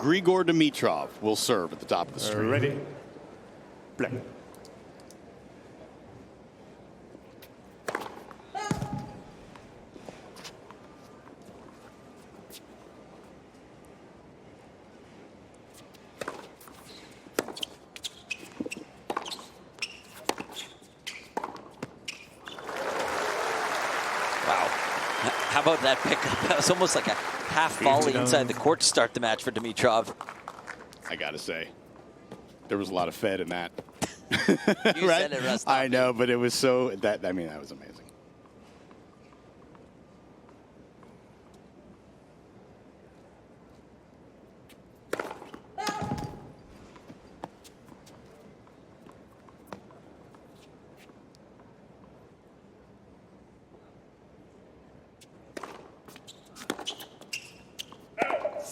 Grigor Dimitrov will serve at the top of the screen. Ready. Play. How about that pickup? That was almost like a half volley inside the court to start the match for Dimitrov. I gotta say, there was a lot of Fed in that. You right? said it, Russ. I know, but it was so that that was amazing.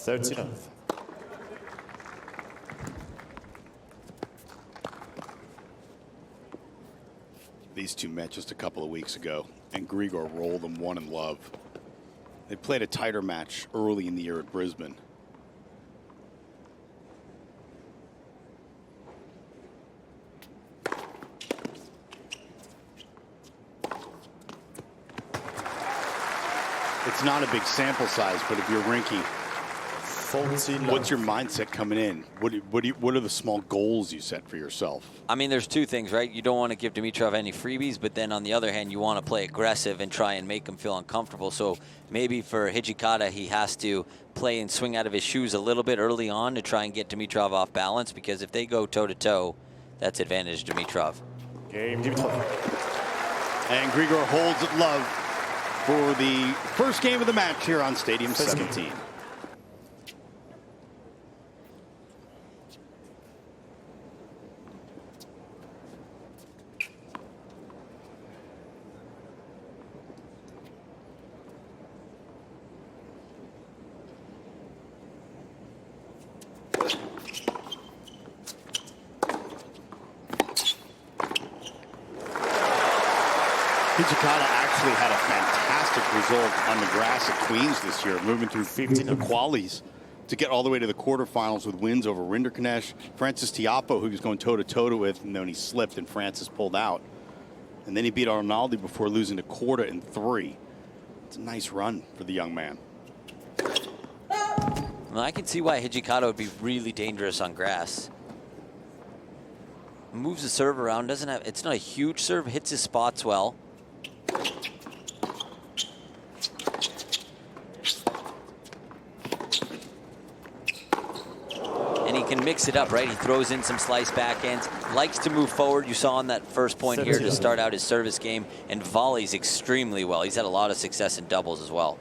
Third set. These two met just a couple of weeks ago, and Grigor rolled them one in love. They played a tighter match early in the year at Brisbane. It's not a big sample size, but if you're Rinky, what's your mindset coming in? What are the small goals you set for yourself? I mean, there's two things, right? You don't want to give Dimitrov any freebies, but then on the other hand, you want to play aggressive and try and make him feel uncomfortable. So maybe for Hijikata, he has to play and swing out of his shoes a little bit early on to try and get Dimitrov off balance, because if they go toe-to-toe, that's advantage Dimitrov. Game Dimitrov. And Grigor holds it love for the first game of the match here on Stadium 17. Hijikata actually had a fantastic result on the grass at Queens this year, moving through 15 qualies to get all the way to the quarterfinals with wins over Rinderknecht, Francis Tiafoe, who he was going toe-to-toe with, and then he slipped and Francis pulled out. And then he beat Arnaldi before losing to Korda in 3. It's a nice run for the young man. Well, I can see why Hijikata would be really dangerous on grass. Moves the serve around, doesn't have, it's not a huge serve, hits his spots well. And he can mix it up, right? He throws in some slice backhands, likes to move forward. You saw on that first point here to start out his service game, and volleys extremely well. He's had a lot of success in doubles as well.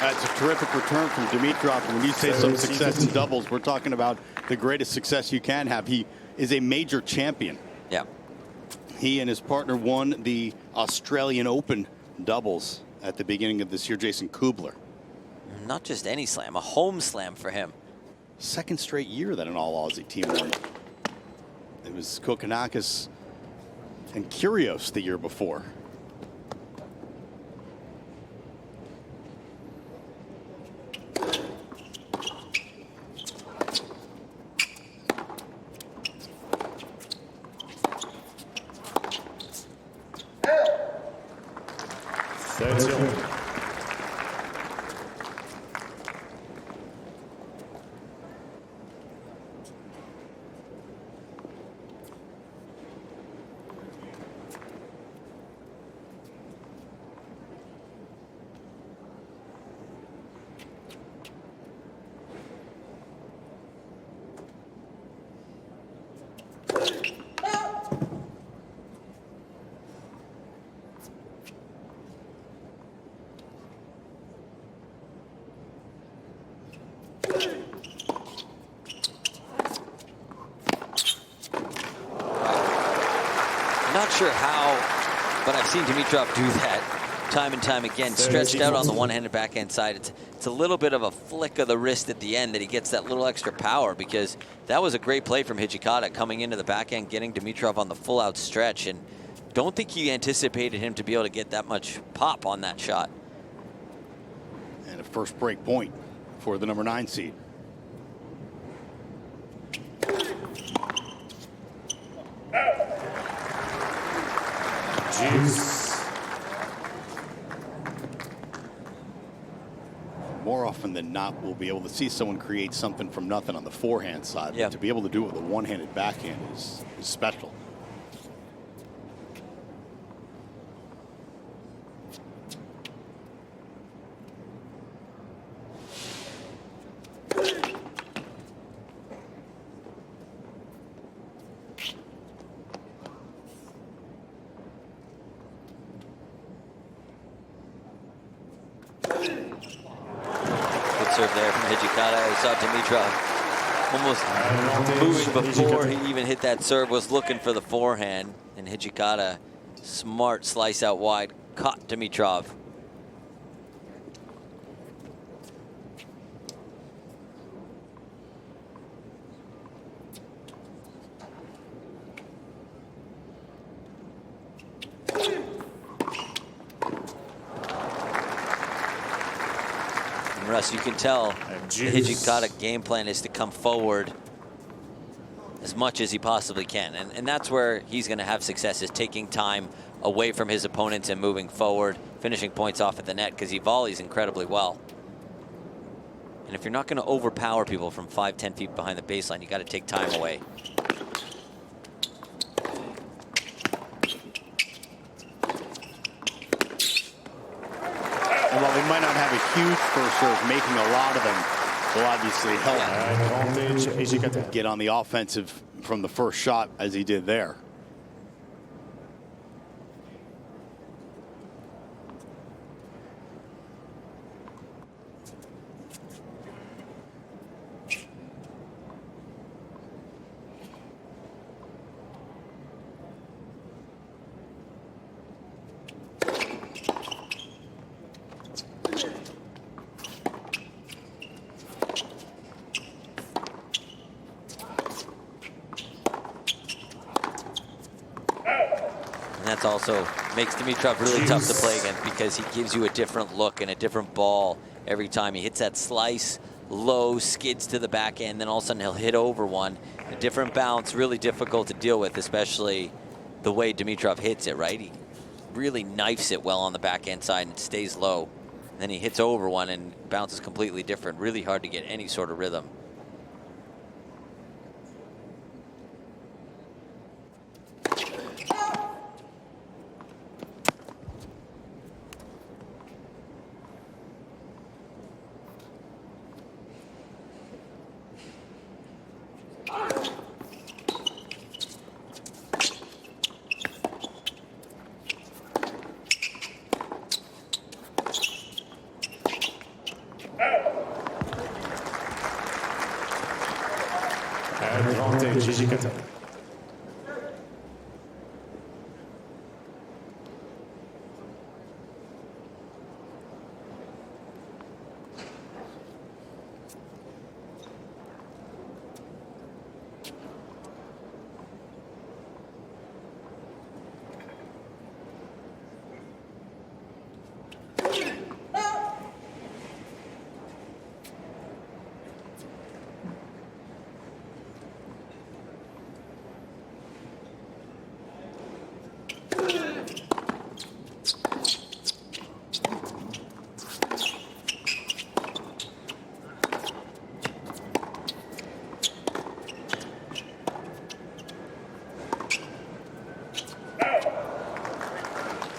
That's a terrific return from Dimitrov. When you say some success in doubles, we're talking about the greatest success you can have. He is a major champion. Yeah. He and his partner won the Australian Open doubles at the beginning of this year, Jason Kubler. Not just any slam, a home slam for him. Second straight year that an all-Aussie team won. It was Kokonakis and Kyrgios the year before. Not sure how, but I've seen Dimitrov do that. time and time again, stretched out on the one-handed backhand side. It's a little bit of a flick of the wrist at the end that he gets that little extra power, because that was a great play from Hijikata coming into the backhand, getting Dimitrov on the full-out stretch, and don't think he anticipated him to be able to get that much pop on that shot. And a first break point for the number 9 seed. More often than not, we'll be able to see someone create something from nothing on the forehand side. Yeah. But to be able to do it with a one-handed backhand is special. Serve there from Hijikata. We saw Dimitrov almost moving before he even hit that serve, was looking for the forehand, and Hijikata, smart slice out wide, caught Dimitrov. Russ, you can tell the Hijikata game plan is to come forward as much as he possibly can. And that's where he's going to have success, is taking time away from his opponents and moving forward, finishing points off at the net, because he volleys incredibly well. And if you're not going to overpower people from 5-10 feet behind the baseline, you got to take time away. And while they might not have a huge first serve, making a lot of them will obviously help get on the offensive from the first shot, as he did there. That's also makes Dimitrov really tough to play against, because he gives you a different look and a different ball every time. He hits that slice low, skids to the backhand, then all of a sudden he'll hit over one. A different bounce, really difficult to deal with, especially the way Dimitrov hits it, right? He really knifes it well on the backhand side and it stays low. And then he hits over one and bounces completely different. Really hard to get any sort of rhythm. Advantage Hijikata.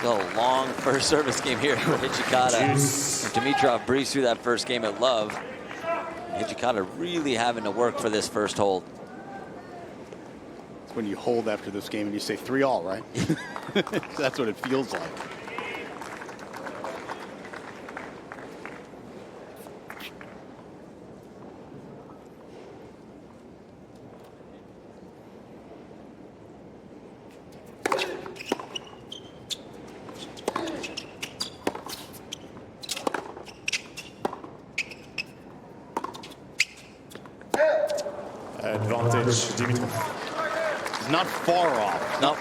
A long first service game here for Hijikata. Dimitrov breezed through that first game at love. Hijikata really having to work for this first hold. It's when you hold after this game and you say 3-all, right? That's what it feels like. Advantage Dimitrov. He's not far off. Nope.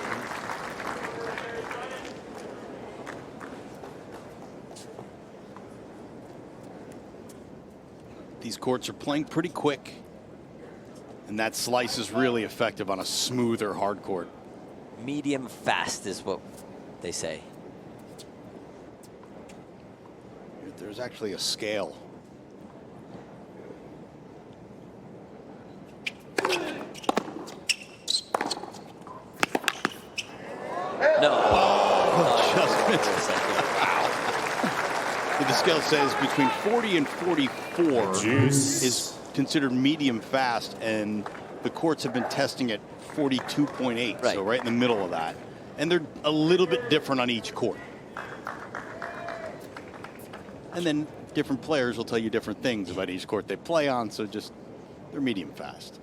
These courts are playing pretty quick, and that slice is really effective on a smoother hard court. Medium fast is what they say. There's actually a scale. No. Just missed. The scale says between 40 and 44 is considered medium fast, and the courts have been testing at 42.8, right. So right in the middle of that. And they're a little bit different on each court. And then different players will tell you different things about each court they play on, so just they're medium fast.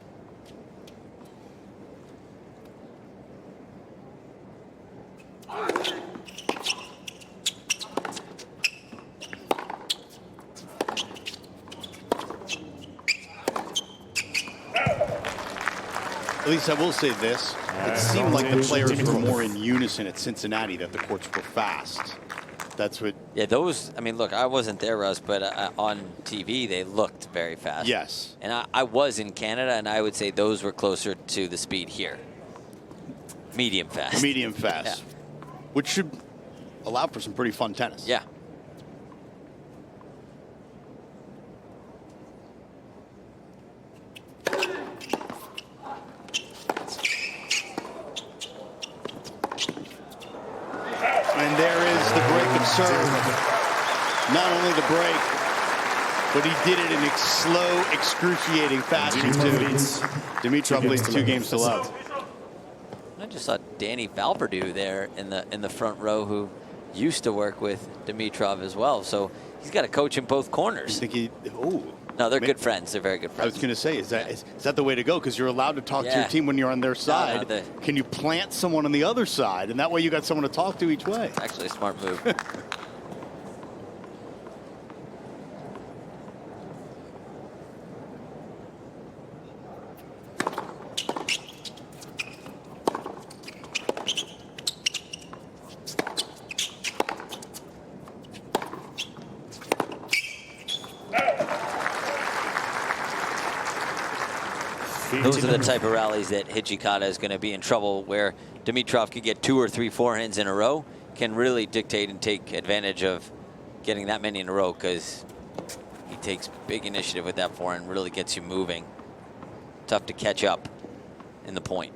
At least I will say this. It seemed like the players were more in unison at Cincinnati, that the courts were fast. That's what... Yeah, those, I mean, look, I wasn't there, Russ, but on TV, they looked very fast. Yes. And I was in Canada, and I would say those were closer to the speed here. Medium fast. Medium fast. Yeah. Which should allow for some pretty fun tennis. Yeah. And there is the break of serve. Not only the break, but he did it in slow, excruciating fashion too. Dimitrov leads 2 games to love. I just saw Danny Valperdue there in the front row, who used to work with Dimitrov as well. So he's got to coach in both corners. I think he, oh. No, they're good friends. They're very good friends. I was going to say, is that the way to go? Because you're allowed to talk to your team when you're on their side. Can you plant someone on the other side? And that way you got someone to talk to each way. It's actually a smart move. Those are the type of rallies that Hijikata is going to be in trouble, where Dimitrov can get 2 or 3 forehands in a row, can really dictate and take advantage of getting that many in a row, because he takes big initiative with that forehand, really gets you moving. Tough to catch up in the point.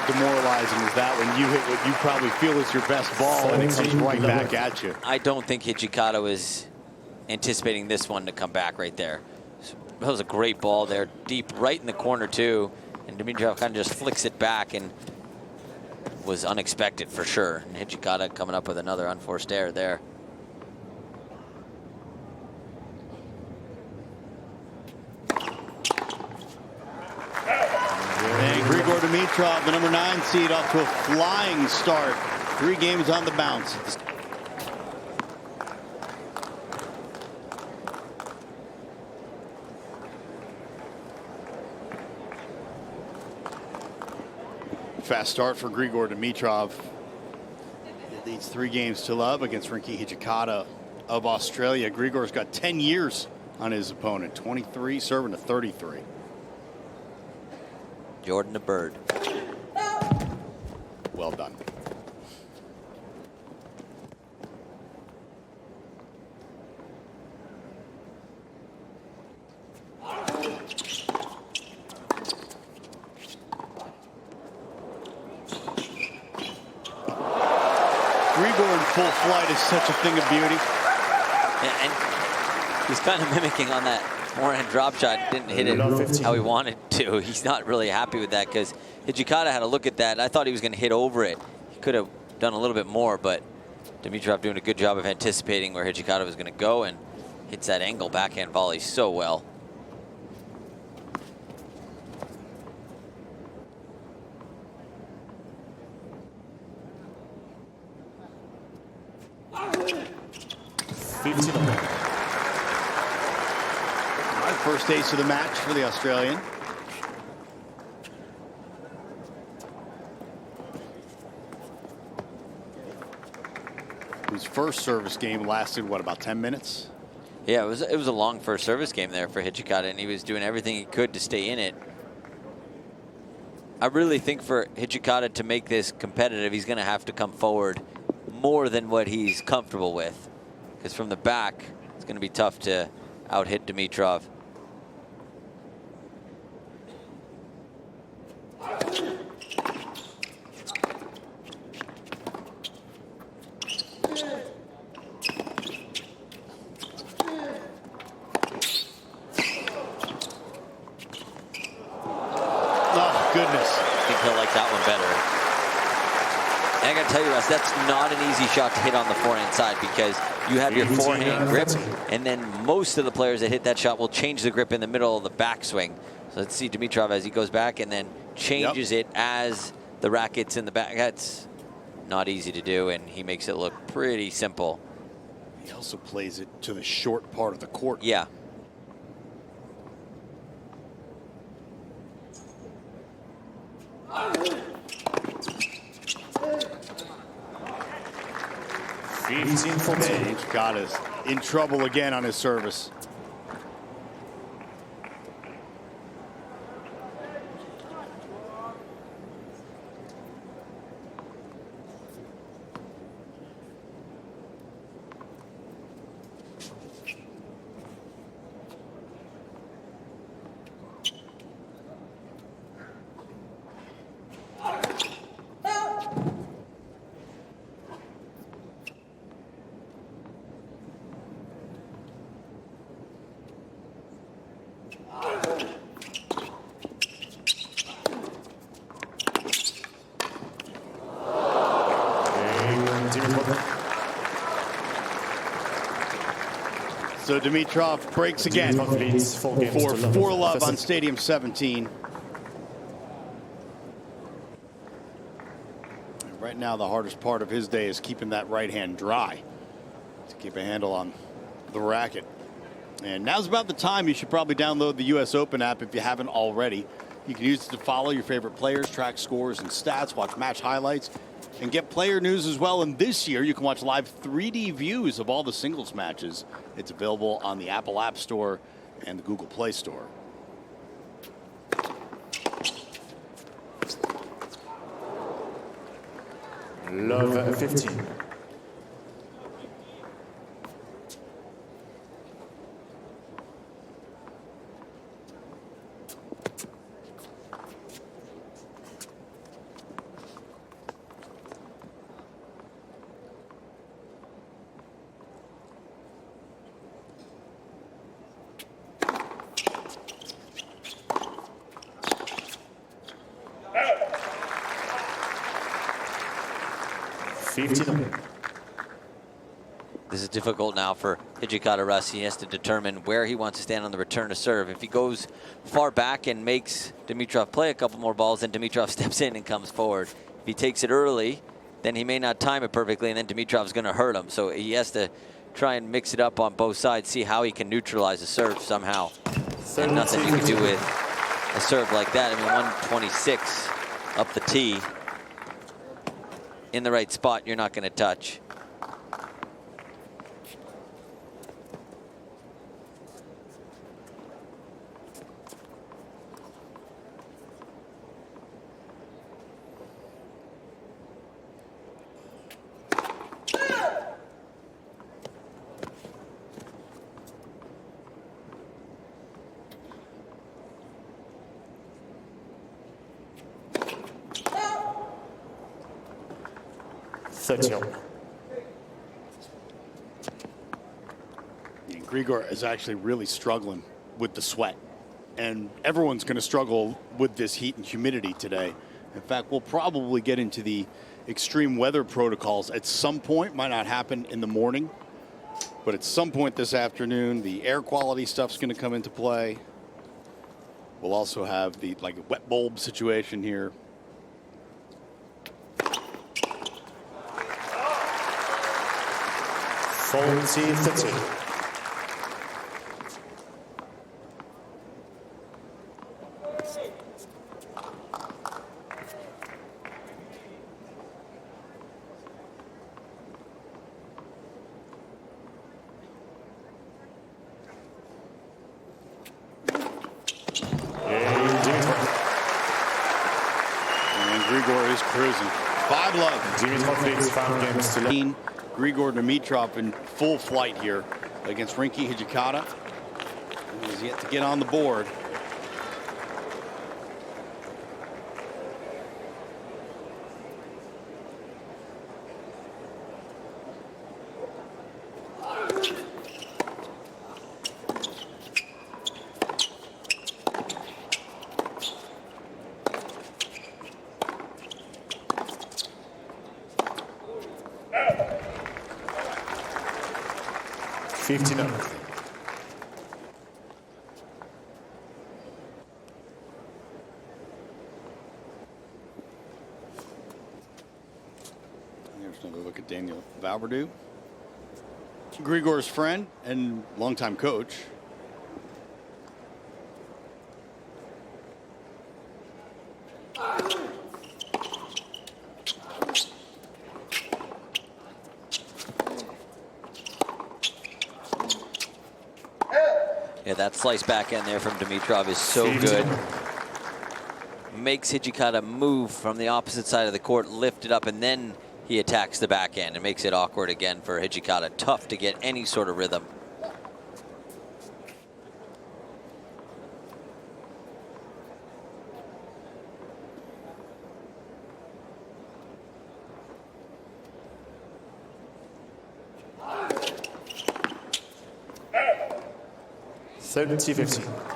Demoralizing is that when you hit what you probably feel is your best ball and it comes right back at you. I don't think Hijikata was anticipating this one to come back right there. That was a great ball there, deep right in the corner too, and Dimitrov kind of just flicks it back, and was unexpected for sure. And Hijikata coming up with another unforced error there. And Grigor Dimitrov, the number 9 seed, off to a flying start. 3 games on the bounce. Fast start for Grigor Dimitrov. He leads 3 games to love against Rinky Hijikata of Australia. Grigor's got 10 years on his opponent. 23 serving to 33. Jordan the Bird. Well done. flight is such a thing of beauty. Yeah, and he's kind of mimicking on that forehand drop shot. Didn't hit it how he wanted to. He's not really happy with that because Hijikata had a look at that. I thought he was going to hit over it. He could have done a little bit more, but Dimitrov doing a good job of anticipating where Hijikata was going to go and hits that angle backhand volley so well. First ace of the match for the Australian. Whose first service game lasted, what, about 10 minutes? Yeah, it was a long first service game there for Hijikata, and he was doing everything he could to stay in it. I really think for Hijikata to make this competitive, he's going to have to come forward more than what he's comfortable with. Because from the back, it's going to be tough to out-hit Dimitrov. That's not an easy shot to hit on the forehand side because you have your forehand grip, and then most of the players that hit that shot will change the grip in the middle of the backswing. So let's see Dimitrov as he goes back and then changes it as the racket's in the back. That's not easy to do, and he makes it look pretty simple. He also plays it to the short part of the court. Yeah. Hijikata's in trouble again on his service. So Dimitrov breaks again for 4-love on Stadium 17. Right now, the hardest part of his day is keeping that right hand dry to keep a handle on the racket. And now's about the time you should probably download the US Open app if you haven't already. You can use it to follow your favorite players, track scores and stats, watch match highlights, and get player news as well. And this year, you can watch live 3D views of all the singles matches. It's available on the Apple App Store and the Google Play Store. Love 15. This is difficult now for Hijikata Russ. He has to determine where he wants to stand on the return to serve. If he goes far back and makes Dimitrov play a couple more balls, then Dimitrov steps in and comes forward. If he takes it early, then he may not time it perfectly, and then Dimitrov's going to hurt him. So he has to try and mix it up on both sides, see how he can neutralize the serve somehow. And nothing you can do with a serve like that. I mean, 126 up the tee. In the right spot, you're not going to touch. Grigor is actually really struggling with the sweat. And everyone's going to struggle with this heat and humidity today. In fact, we'll probably get into the extreme weather protocols at some point. Might not happen in the morning, but at some point this afternoon, the air quality stuff's going to come into play. We'll also have the wet bulb situation here. Faulty 30. Grigor is cruising. 5-love. Dimitrov leads 5 games to love. Grigor Dimitrov in full flight here against Rinky Hijikata. He's yet to get on the board. There's another look at Daniel Valverdue, Grigor's friend and longtime coach. Yeah, that slice backhand there from Dimitrov is so good. Makes Hijikata move from the opposite side of the court, lift it up, and then he attacks the backhand and makes it awkward again for Hijikata. Tough to get any sort of rhythm. $30-50.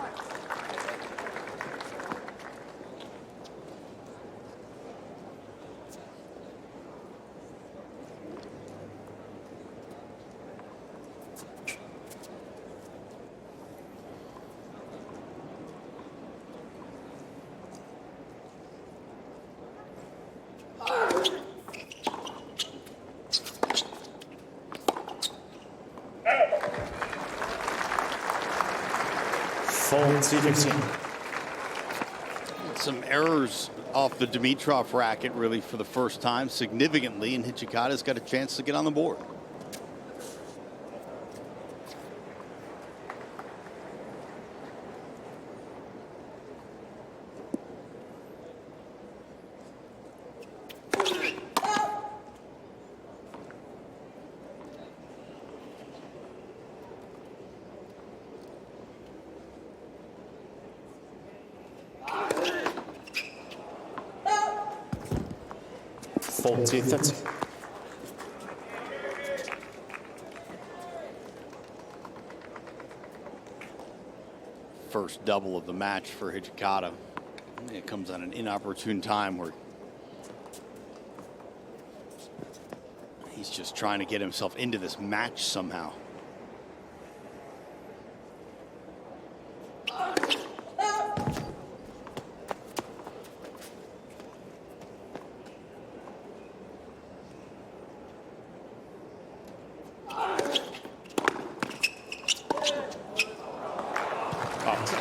Some errors off the Dimitrov racket really for the first time significantly, and Hijikata's got a chance to get on the board. $40-30. First double of the match for Hijikata. It comes at an inopportune time where he's just trying to get himself into this match somehow.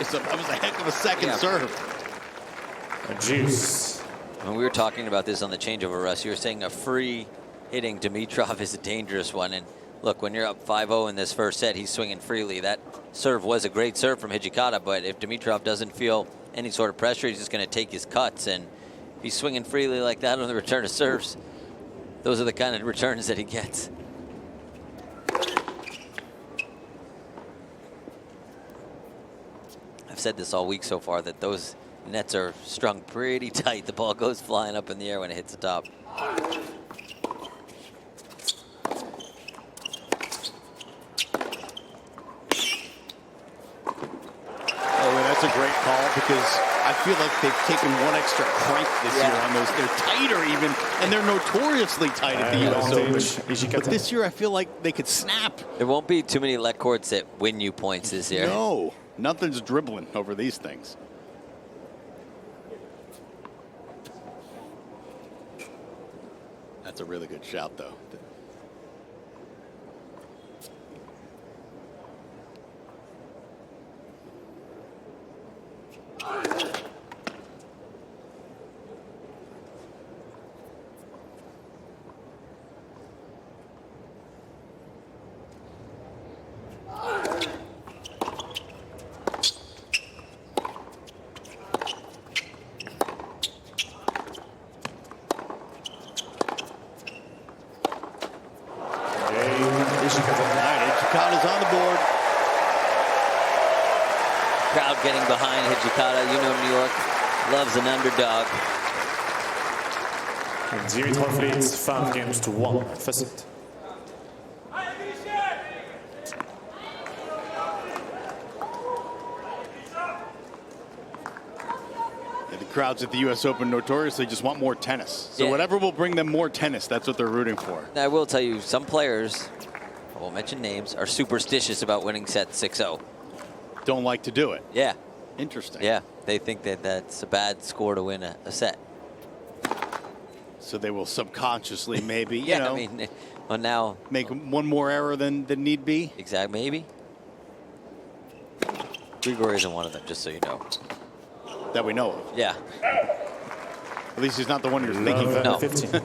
That was a heck of a second serve. A juice. When we were talking about this on the changeover, Russ, you were saying a free hitting Dimitrov is a dangerous one. And look, when you're up 5-0 in this first set, he's swinging freely. That serve was a great serve from Hijikata, but if Dimitrov doesn't feel any sort of pressure, he's just going to take his cuts. And if he's swinging freely like that on the return of serves, those are the kind of returns that he gets. I've said this all week so far that those nets are strung pretty tight. The ball goes flying up in the air when it hits the top. that's a great call because I feel like they've taken one extra crank this year on those. They're tighter even, and they're notoriously tight at the US Open. But this year I feel like they could snap. There won't be too many let courts that win you points this year. No, nothing's dribbling over these things. That's a really good shout, though. Hijikata's on the board. Crowd getting behind Hijikata. You know New York loves an underdog. And Dimitrov leads 5 games to 1 first set. The crowds at the U.S. Open notoriously just want more tennis. So whatever will bring them more tennis, that's what they're rooting for. Now, I will tell you, some players, I won't mention names, are superstitious about winning set 6-0. Don't like to do it. Yeah. Interesting. Yeah, they think that that's a bad score to win a set. So they will subconsciously maybe, you know, I mean, well, now make one more error than need be. Exactly, maybe. Grigor isn't one of them, just so you know. That we know of. Yeah. At least he's not the one you're thinking of. No. 15.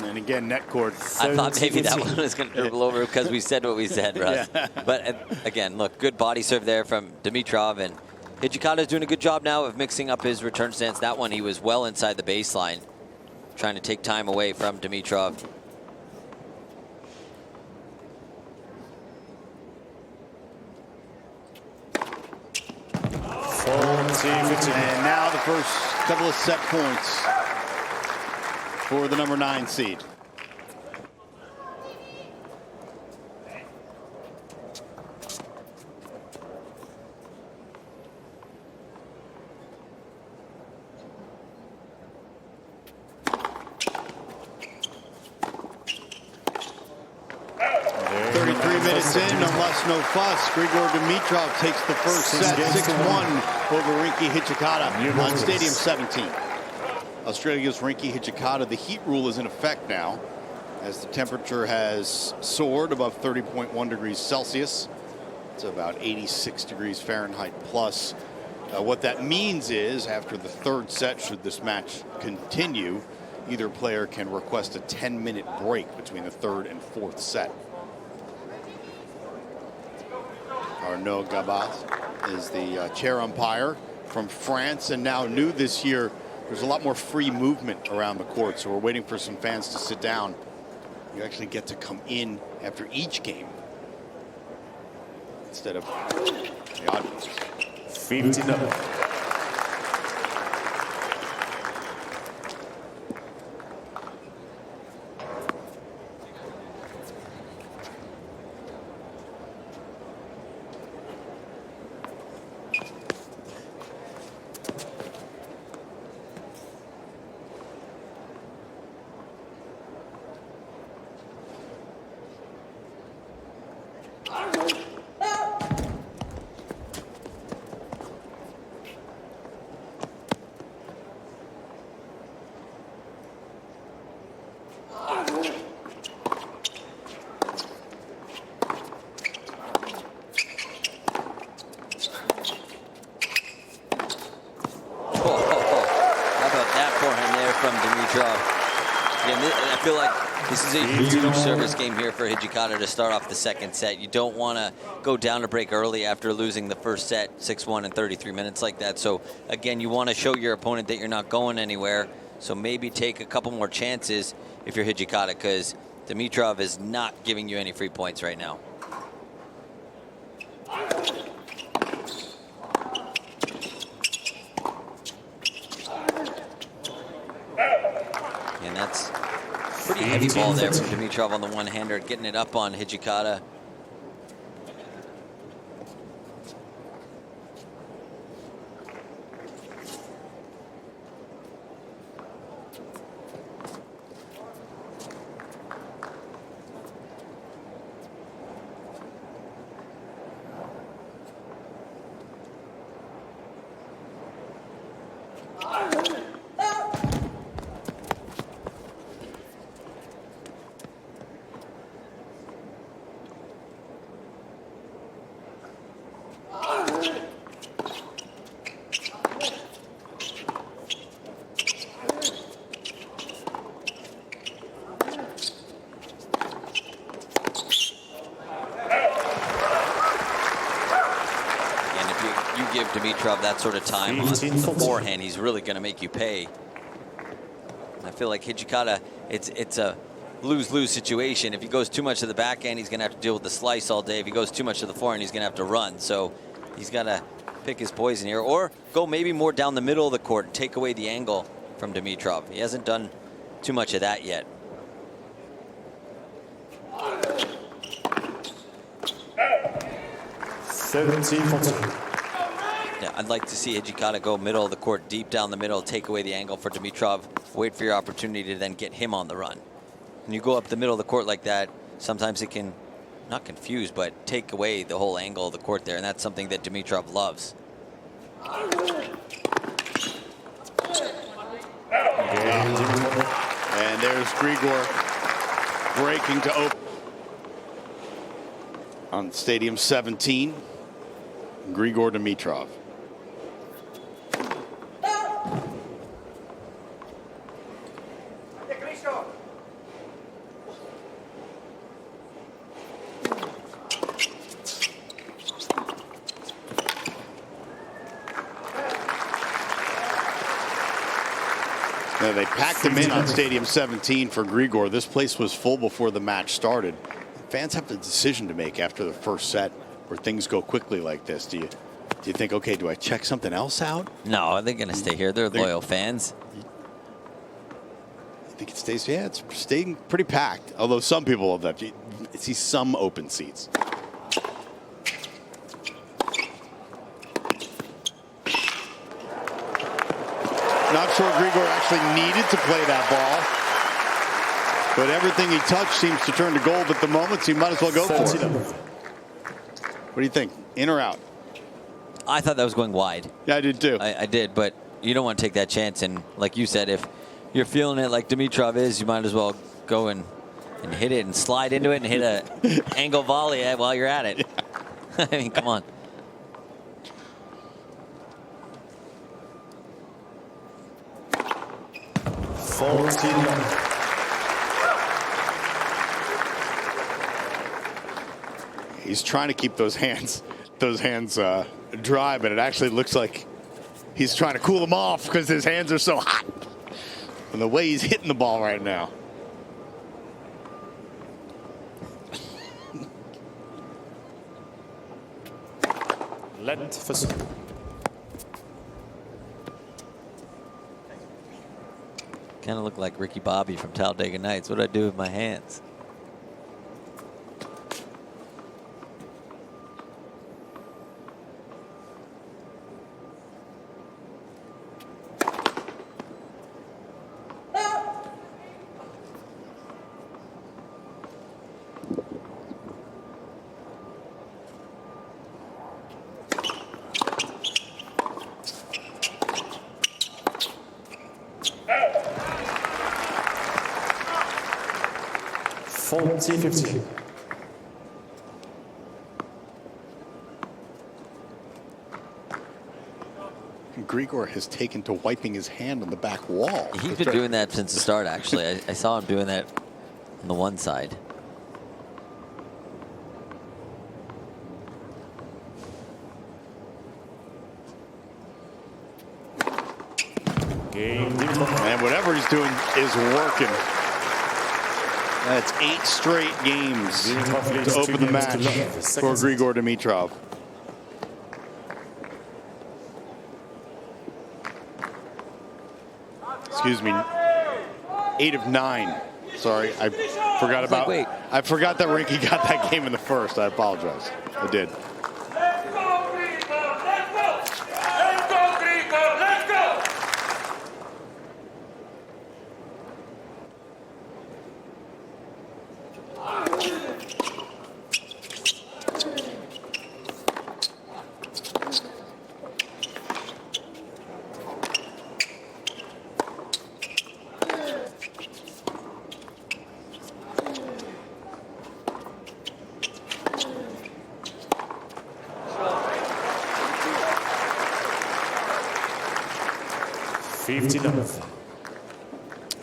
And again, net court. I thought maybe that one was going to dribble over because we said what we said, Russ. Yeah. But again, look, good body serve there from Dimitrov, and Hijikata's doing a good job now of mixing up his return stance. That one, he was well inside the baseline, trying to take time away from Dimitrov. And now the first couple of set points for the number 9 seed. Minutes in, no muss, no fuss. Grigor Dimitrov takes the first set, 6-1 over Rinky Hijikata on Stadium 17. Australia's Rinky Hijikata. The heat rule is in effect now, as the temperature has soared above 30.1 degrees Celsius. It's about 86 degrees Fahrenheit plus. What that means is, after the third set, should this match continue, either player can request a 10-minute break between the third and fourth set. Arnaud Gauff is the chair umpire from France, and now new this year, there's a lot more free movement around the court, so we're waiting for some fans to sit down. You actually get to come in after each game instead of the odd ones. 15-up. That forehand there from Dimitrov. Again, I feel like this is a huge service game here for Hijikata to start off the second set. You don't want to go down to break early after losing the first set 6-1 in 33 minutes like that. So again, you want to show your opponent that you're not going anywhere. So maybe take a couple more chances if you're Hijikata, because Dimitrov is not giving you any free points right now. And that's pretty heavy ball there from Dimitrov on the one-hander, getting it up on Hijikata. Give Dimitrov that sort of time on the forehand, he's really going to make you pay. And I feel like Hijikata, it's a lose-lose situation. If he goes too much to the backhand, he's going to have to deal with the slice all day. If he goes too much to the forehand, he's going to have to run. So he's got to pick his poison here, or go maybe more down the middle of the court and take away the angle from Dimitrov. He hasn't done too much of that yet. Yeah, I'd like to see Hijikata go middle of the court, deep down the middle, take away the angle for Dimitrov, wait for your opportunity to then get him on the run. When you go up the middle of the court like that, sometimes it can, not confuse, but take away the whole angle of the court there, and that's something that Dimitrov loves. And there's Grigor breaking to open on Stadium 17. Grigor Dimitrov. Now they packed him in on Stadium 17 for Grigor. This place was full before the match started. Fans have a decision to make after the first set where things go quickly like this. Do you think, okay, do I check something else out? No, they're going to stay here. They're loyal fans. I think it stays, yeah, it's staying pretty packed. Although some people love that. You see some open seats. Not sure Grigor actually needed to play that ball. But everything he touched seems to turn to gold at the moment, so he might as well go for it. What do you think? In or out? I thought that was going wide. Yeah, I did too. I did, but you don't want to take that chance. And like you said, if you're feeling it like Dimitrov is, you might as well go and hit it and slide into it and hit a angle volley while you're at it. Yeah. I mean, come on. He's trying to keep those hands dry, but it actually looks like he's trying to cool them off because his hands are so hot from the way he's hitting the ball right now. Kind of look like Ricky Bobby from Talladega Nights. What do I do with my hands? Grigor has taken to wiping his hand on the back wall. He's been doing that since the start, actually. I saw him doing that on the one side. And whatever he's doing is working. That's 8 straight games to open the match for Grigor Dimitrov. Excuse me, 8 of 9. Sorry, I forgot about. Wait. I forgot that Rinky got that game in the first. I apologize. I did.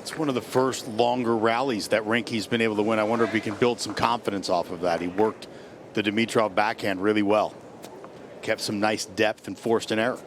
It's one of the first longer rallies that Rinky's been able to win. I wonder if he can build some confidence off of that. He worked the Dimitrov backhand really well. Kept some nice depth and forced an error.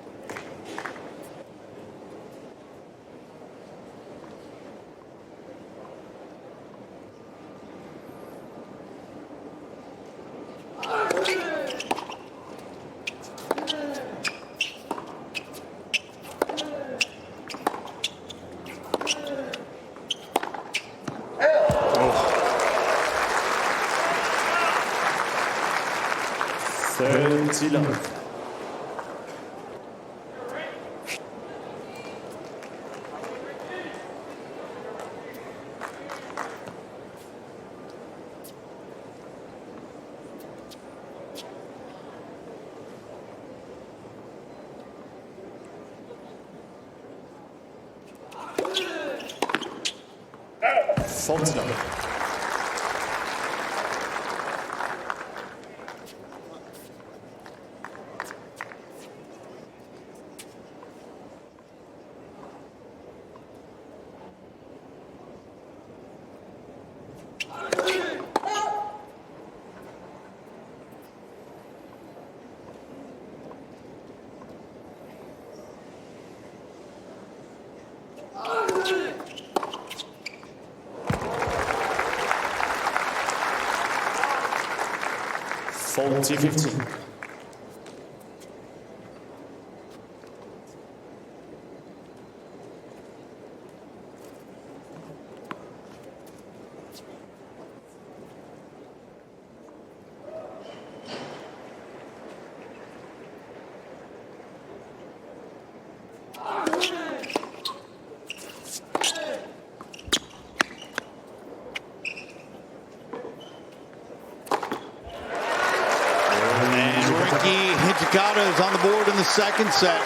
Hijikata is on the board in the second set.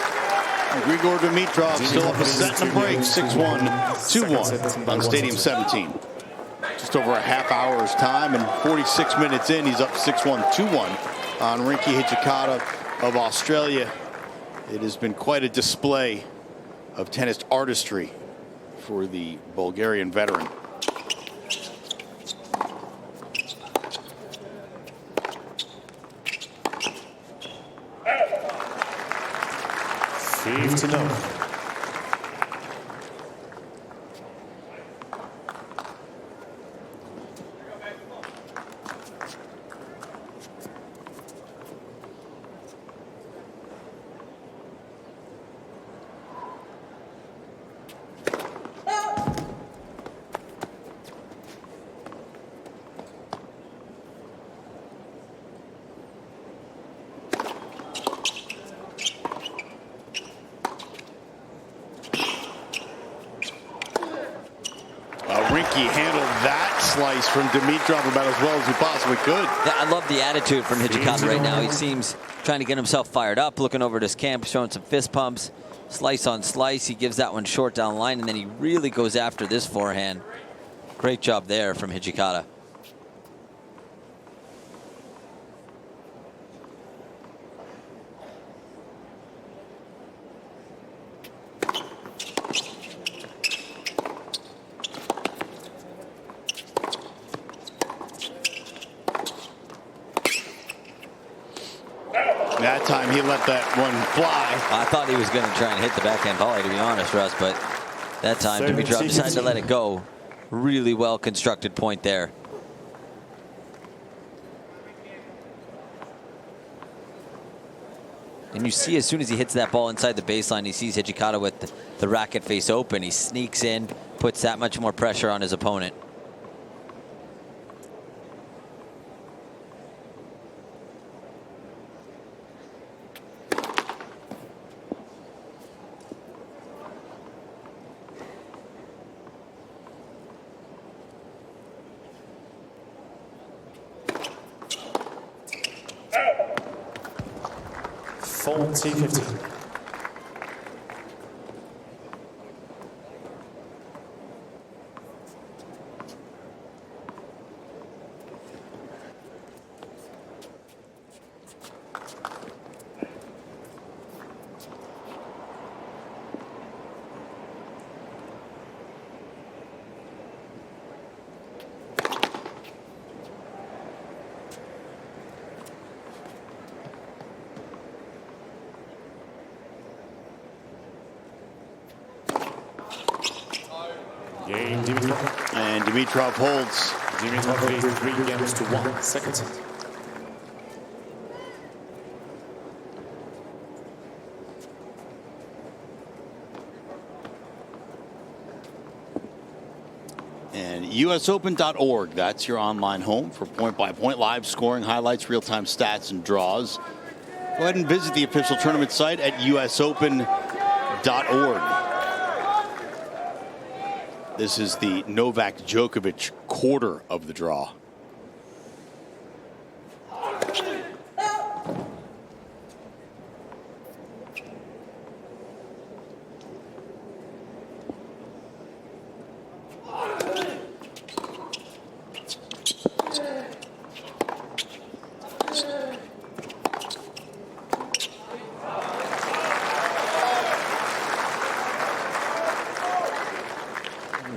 Grigor Dimitrov still up a set and a break, 6-1, 2-1 on Stadium 17. Just over a half hour's time and 46 minutes in, he's up 6-1, 2-1 on Rinky Hijikata of Australia. It has been quite a display of tennis artistry for the Bulgarian veteran. Rinky handled that slice from Dimitrov about as well as he possibly could. Yeah, I love the attitude from Hijikata right now. He seems trying to get himself fired up, looking over at his camp, showing some fist pumps, slice on slice. He gives that one short down the line, and then he really goes after this forehand. Great job there from Hijikata. time he let that one fly. I thought he was going to try and hit the backhand volley, to be honest, Russ, but that time Dimitrov decided to let it go. Really well constructed point there. And you see, as soon as he hits that ball inside the baseline, he sees Hijikata with the racket face open. He sneaks in, puts that much more pressure on his opponent. T15. Game Dimitrov. And Dimitrov holds. Dimitrov leads 3 games to 1. Second set. And usopen.org, that's your online home for point-by-point live scoring, highlights, real-time stats, and draws. Go ahead and visit the official tournament site at usopen.org. This is the Novak Djokovic quarter of the draw.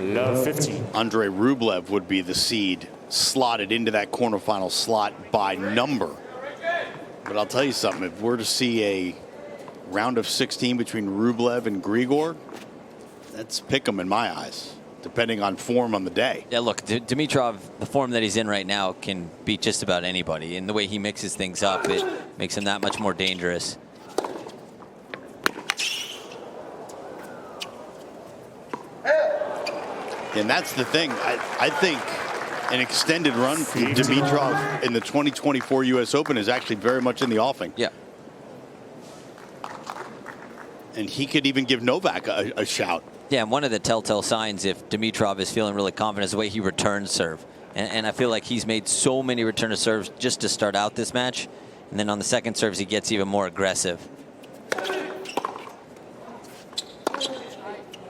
Love 15. Andrei Rublev would be the seed slotted into that quarterfinal slot by number. But I'll tell you something, if we're to see a round of 16 between Rublev and Grigor, that's pick 'em in my eyes, depending on form on the day. Yeah, look, Dimitrov, the form that he's in right now, can beat just about anybody. And the way he mixes things up, it makes him that much more dangerous. And that's the thing. I think an extended run from Dimitrov in the 2024 U.S. Open is actually very much in the offing. Yeah. And he could even give Novak a shout. Yeah, and one of the telltale signs if Dimitrov is feeling really confident is the way he returns serve. And I feel like he's made so many return of serves just to start out this match. And then on the second serves, he gets even more aggressive.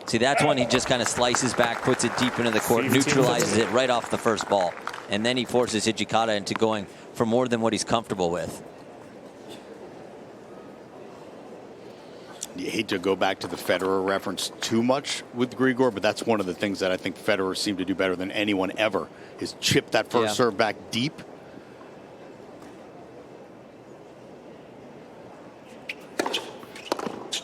See, that's when he just kind of slices back, puts it deep into the court, neutralizes it right off the first ball. And then he forces Hijikata into going for more than what he's comfortable with. You hate to go back to the Federer reference too much with Grigor, but that's one of the things that I think Federer seemed to do better than anyone ever, is chip that first serve back deep.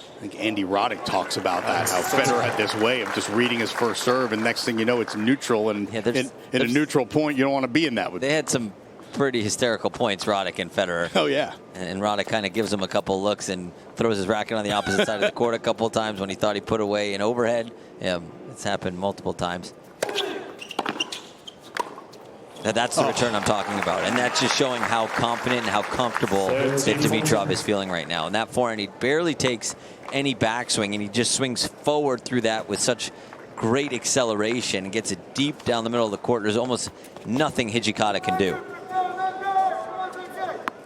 I think Andy Roddick talks about that, how Federer had this way of just reading his first serve, and next thing you know, it's neutral, and in a neutral point, you don't want to be in that. They had some pretty hysterical points, Roddick and Federer. Oh, yeah. And Roddick kind of gives him a couple looks and throws his racket on the opposite side of the court a couple of times when he thought he put away an overhead. Yeah, it's happened multiple times. That's the return I'm talking about. And that's just showing how confident and how comfortable that Dimitrov is feeling right now. And that forehand, he barely takes any backswing, and he just swings forward through that with such great acceleration and gets it deep down the middle of the court. There's almost nothing Hijikata can do.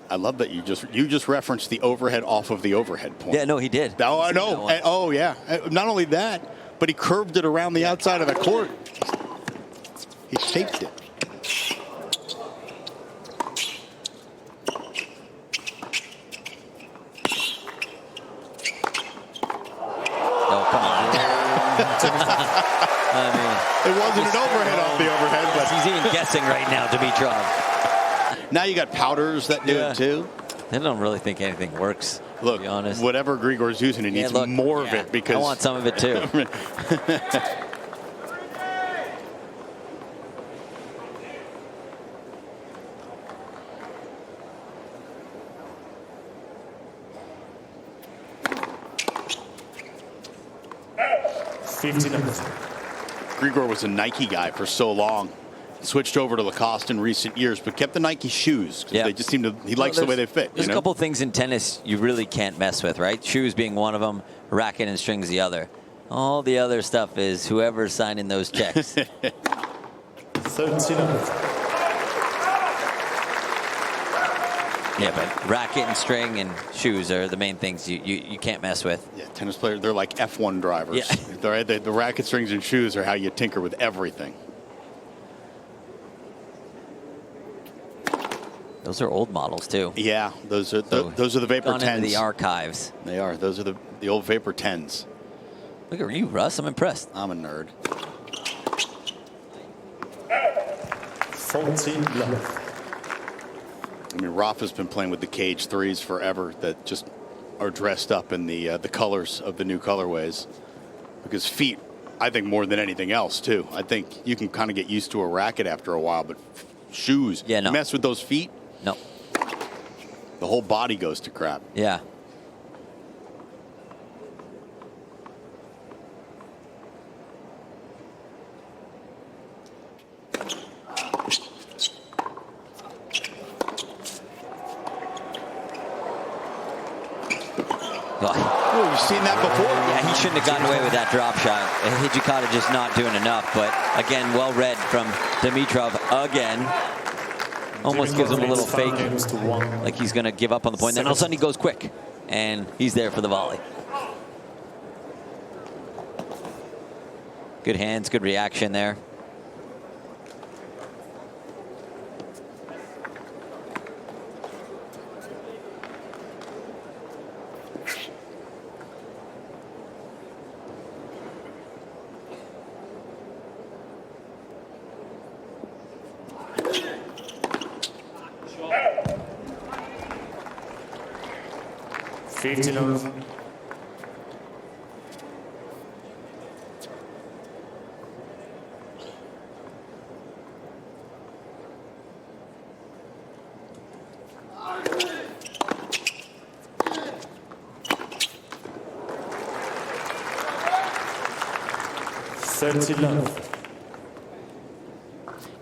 I love that you just referenced the overhead off of the overhead point. Yeah, no, he did. Oh, I know. Oh, yeah. Not only that, but he curved it around the outside of the court. He shaped it. Oh, come on. I mean, it wasn't an overhead off the overhead, but he's even guessing right now, Dimitrov. Now you got Powders that do it too. They don't really think anything works. Look, to be honest. whatever Grigor's using, it needs more of it because I want some of it too. Grigor was a Nike guy for so long. Switched over to Lacoste in recent years, but kept the Nike shoes. Yeah. They just seem to, he likes the way they fit. There's a couple things in tennis you really can't mess with, right? Shoes being one of them, racket and strings the other. All the other stuff is whoever's signing those checks. 13. Yeah, but racket and string and shoes are the main things you can't mess with. Yeah, tennis players, they're like F1 drivers. Yeah. The racket, strings, and shoes are how you tinker with everything. Those are old models too. Yeah, those are the Vapor 10s. Into the archives. They are. Those are the old Vapor 10s. Look at you, Russ. I'm impressed. I'm a nerd. 14 love. I mean, Rafa's been playing with the Cage 3s forever that just are dressed up in the colors of the new colorways. Because feet, I think more than anything else, too. I think you can kind of get used to a racket after a while, but shoes, yeah, no. You mess with those feet, no. The whole body goes to crap. Yeah. Oh, you've seen that before? Yeah, he shouldn't have gotten away with that drop shot. Hijikata just not doing enough, but again, well read from Dimitrov again. Almost gives him a little fake, like he's going to give up on the point. Then all of a sudden he goes quick, and he's there for the volley. Good hands, good reaction there.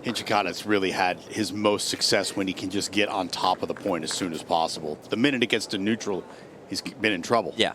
Hijikata's really had his most success when he can just get on top of the point as soon as possible. The minute it gets to neutral, he's been in trouble. Yeah.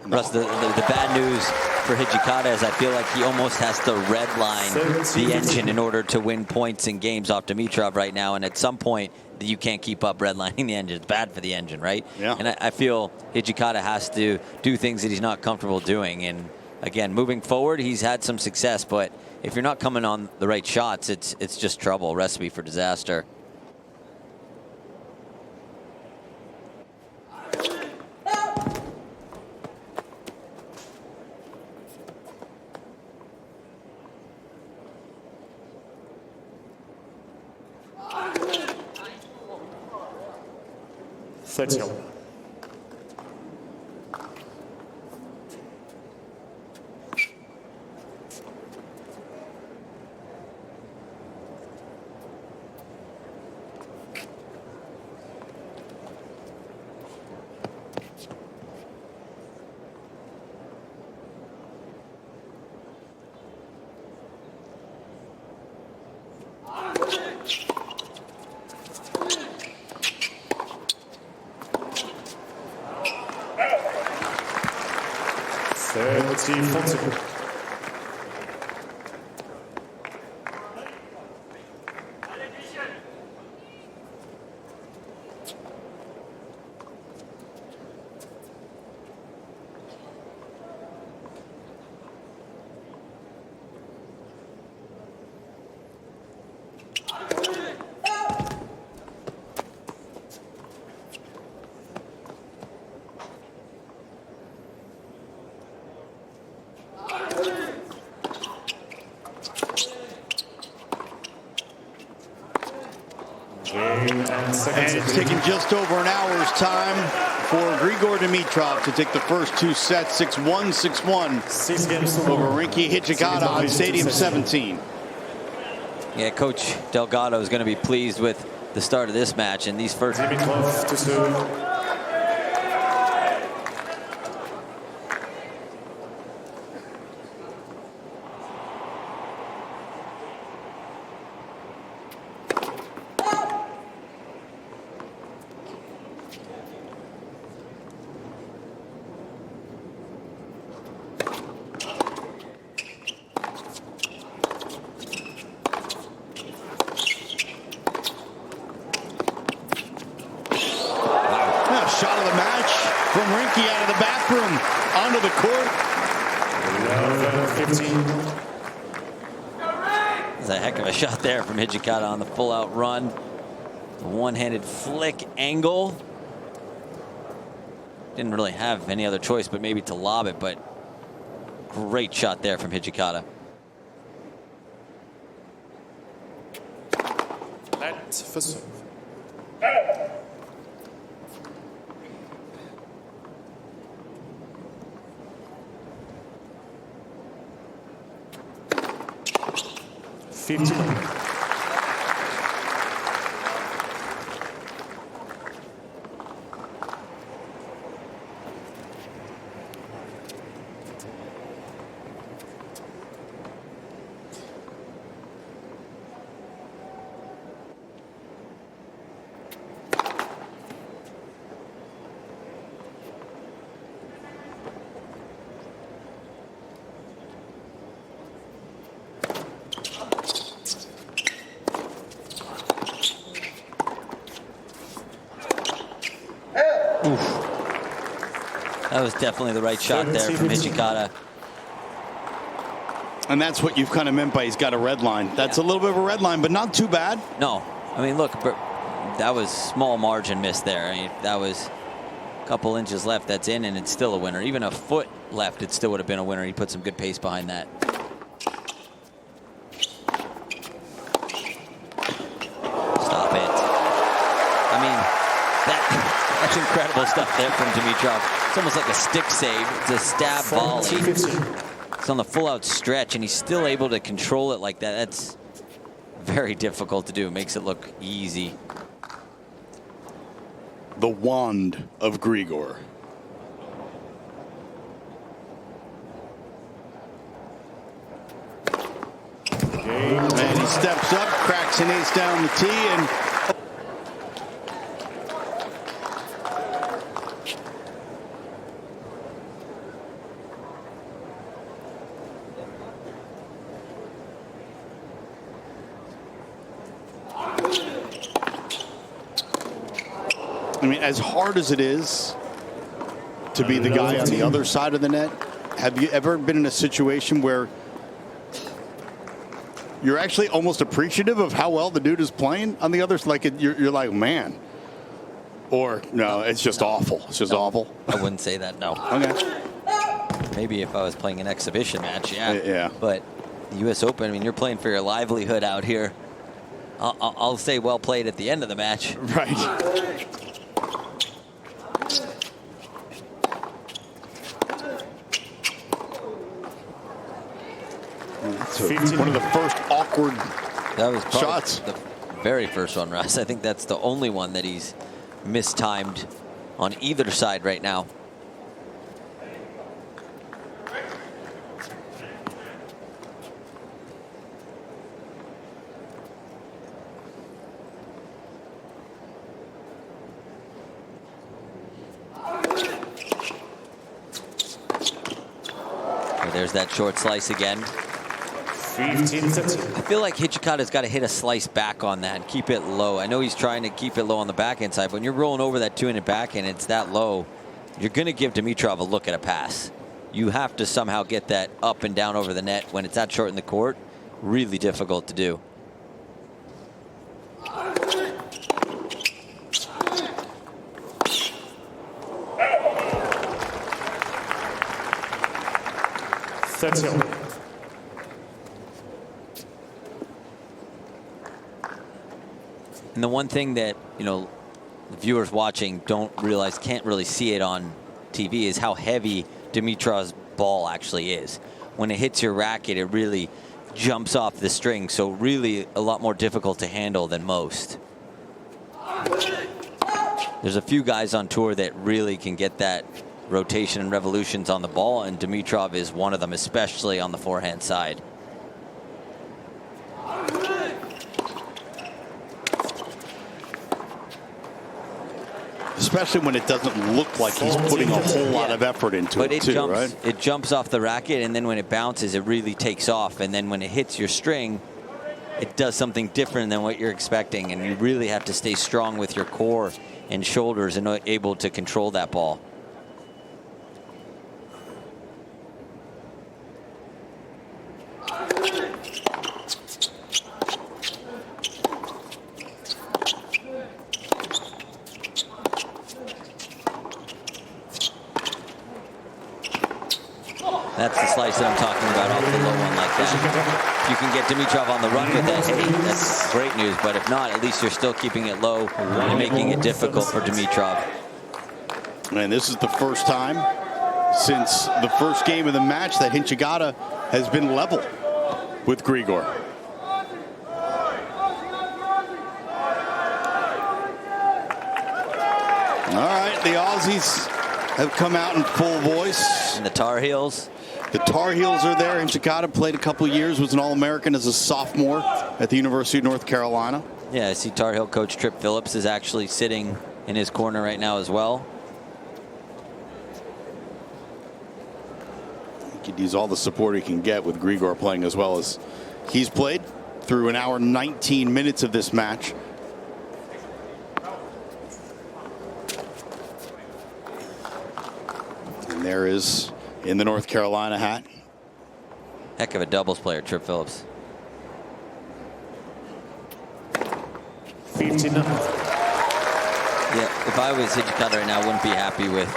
Russ, the bad news for Hijikata is I feel like he almost has to redline the engine in order to win points in games off Dimitrov right now. And at some point, you can't keep up redlining the engine. It's bad for the engine, right? Yeah. And I feel Hijikata has to do things that he's not comfortable doing. And again, moving forward, he's had some success. But if you're not coming on the right shots, it's just trouble, recipe for disaster. And it's taken just over an hour's time for Grigor Dimitrov to take the first two sets, 6-1, 6-1 6 games to over 1. Rinky Hijikata on Stadium 17. Yeah, Coach Delgado is going to be pleased with the start of this match and these first. Dimitrov to serve. Shot of the match from Rinky out of the bathroom onto the court. 11-15. It's a heck of a shot there from Hijikata on the full-out run. The one-handed flick angle. Didn't really have any other choice but maybe to lob it, but great shot there from Hijikata. Net for serve. That was definitely the right shot there from Hijikata. And that's what you've kind of meant by he's got a red line. That's a little bit of a red line, but not too bad. No, I mean, look, that was small margin miss there. I mean, that was a couple inches left, that's in, and it's still a winner. Even a foot left, it still would have been a winner. He put some good pace behind that. Stop it. I mean, that's incredible stuff there from Dimitrov. It's almost like a stick save. It's a stab volley. It's on the full-out stretch, and he's still able to control it like that. That's very difficult to do. Makes it look easy. The wand of Grigor. And he steps up, cracks an ace down the tee, and I mean, as hard as it is to be the guy on the other side of the net, have you ever been in a situation where you're actually almost appreciative of how well the dude is playing on the other side? Like, you're like, man. Or, no, it's just awful. It's just awful. I wouldn't say that, no. Okay. Maybe if I was playing an exhibition match, yeah. Yeah. But the U.S. Open, I mean, you're playing for your livelihood out here. I'll say well played at the end of the match. Right. One of the first awkward shots. The very first one, Russ. I think that's the only one that he's mistimed on either side right now. There's that short slice again. 15-13. I feel like Hijikata's got to hit a slice back on that and keep it low. I know he's trying to keep it low on the backhand side, but when you're rolling over that 2-handed backhand, it's that low, you're going to give Dimitrov a look at a pass. You have to somehow get that up and down over the net when it's that short in the court. Really difficult to do. And the one thing that, the viewers watching don't realize, can't really see it on TV, is how heavy Dimitrov's ball actually is. When it hits your racket, it really jumps off the string, so really a lot more difficult to handle than most. There's a few guys on tour that really can get that rotation and revolutions on the ball, and Dimitrov is one of them, especially on the forehand side. Especially when it doesn't look like he's putting a whole lot of effort into it too, right? It jumps off the racket, and then when it bounces, it really takes off. And then when it hits your string, it does something different than what you're expecting. And you really have to stay strong with your core and shoulders and able to control that ball. That's the slice that I'm talking about, off the low one like that. If you can get Dimitrov on the run with that, hey, that's great news. But if not, at least you're still keeping it low and making it difficult for Dimitrov. And this is the first time since the first game of the match that Hijikata has been level with Grigor. All right, the Aussies have come out in full voice. And the Tar Heels. The Tar Heels are there. Hijikata played a couple years, was an All-American as a sophomore at the University of North Carolina. Yeah, I see Tar Heel coach Tripp Phillips is actually sitting in his corner right now as well. He could use all the support he can get with Grigor playing as well as he's played through an hour and 19 minutes of this match. And there is, in the North Carolina hat, heck of a doubles player, Tripp Phillips. 15. Yeah, if I was Hijikata right now, I wouldn't be happy with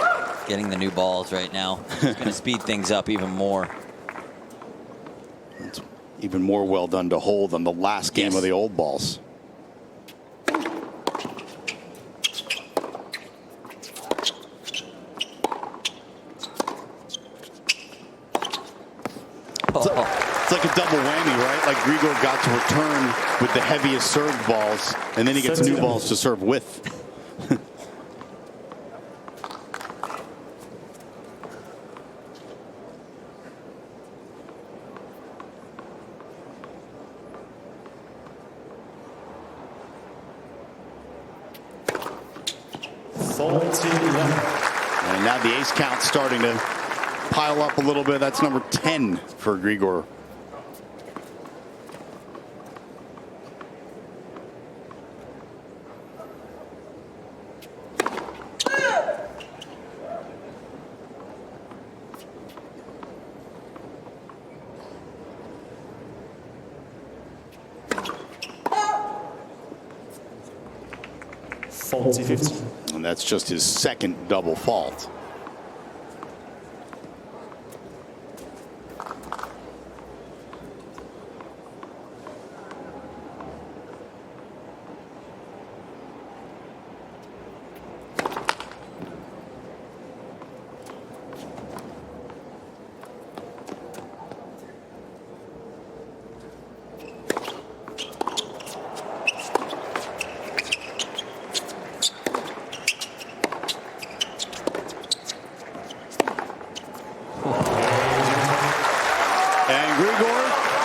getting the new balls right now. It's going to speed things up even more. It's even more well done to hold than the last game of the old balls. It's like a double whammy, right? Like Grigor got to return with the heaviest served balls, and then he gets new balls to serve with. And now the ace count's starting to pile up a little bit. That's number 10 for Grigor. And that's just his second double fault.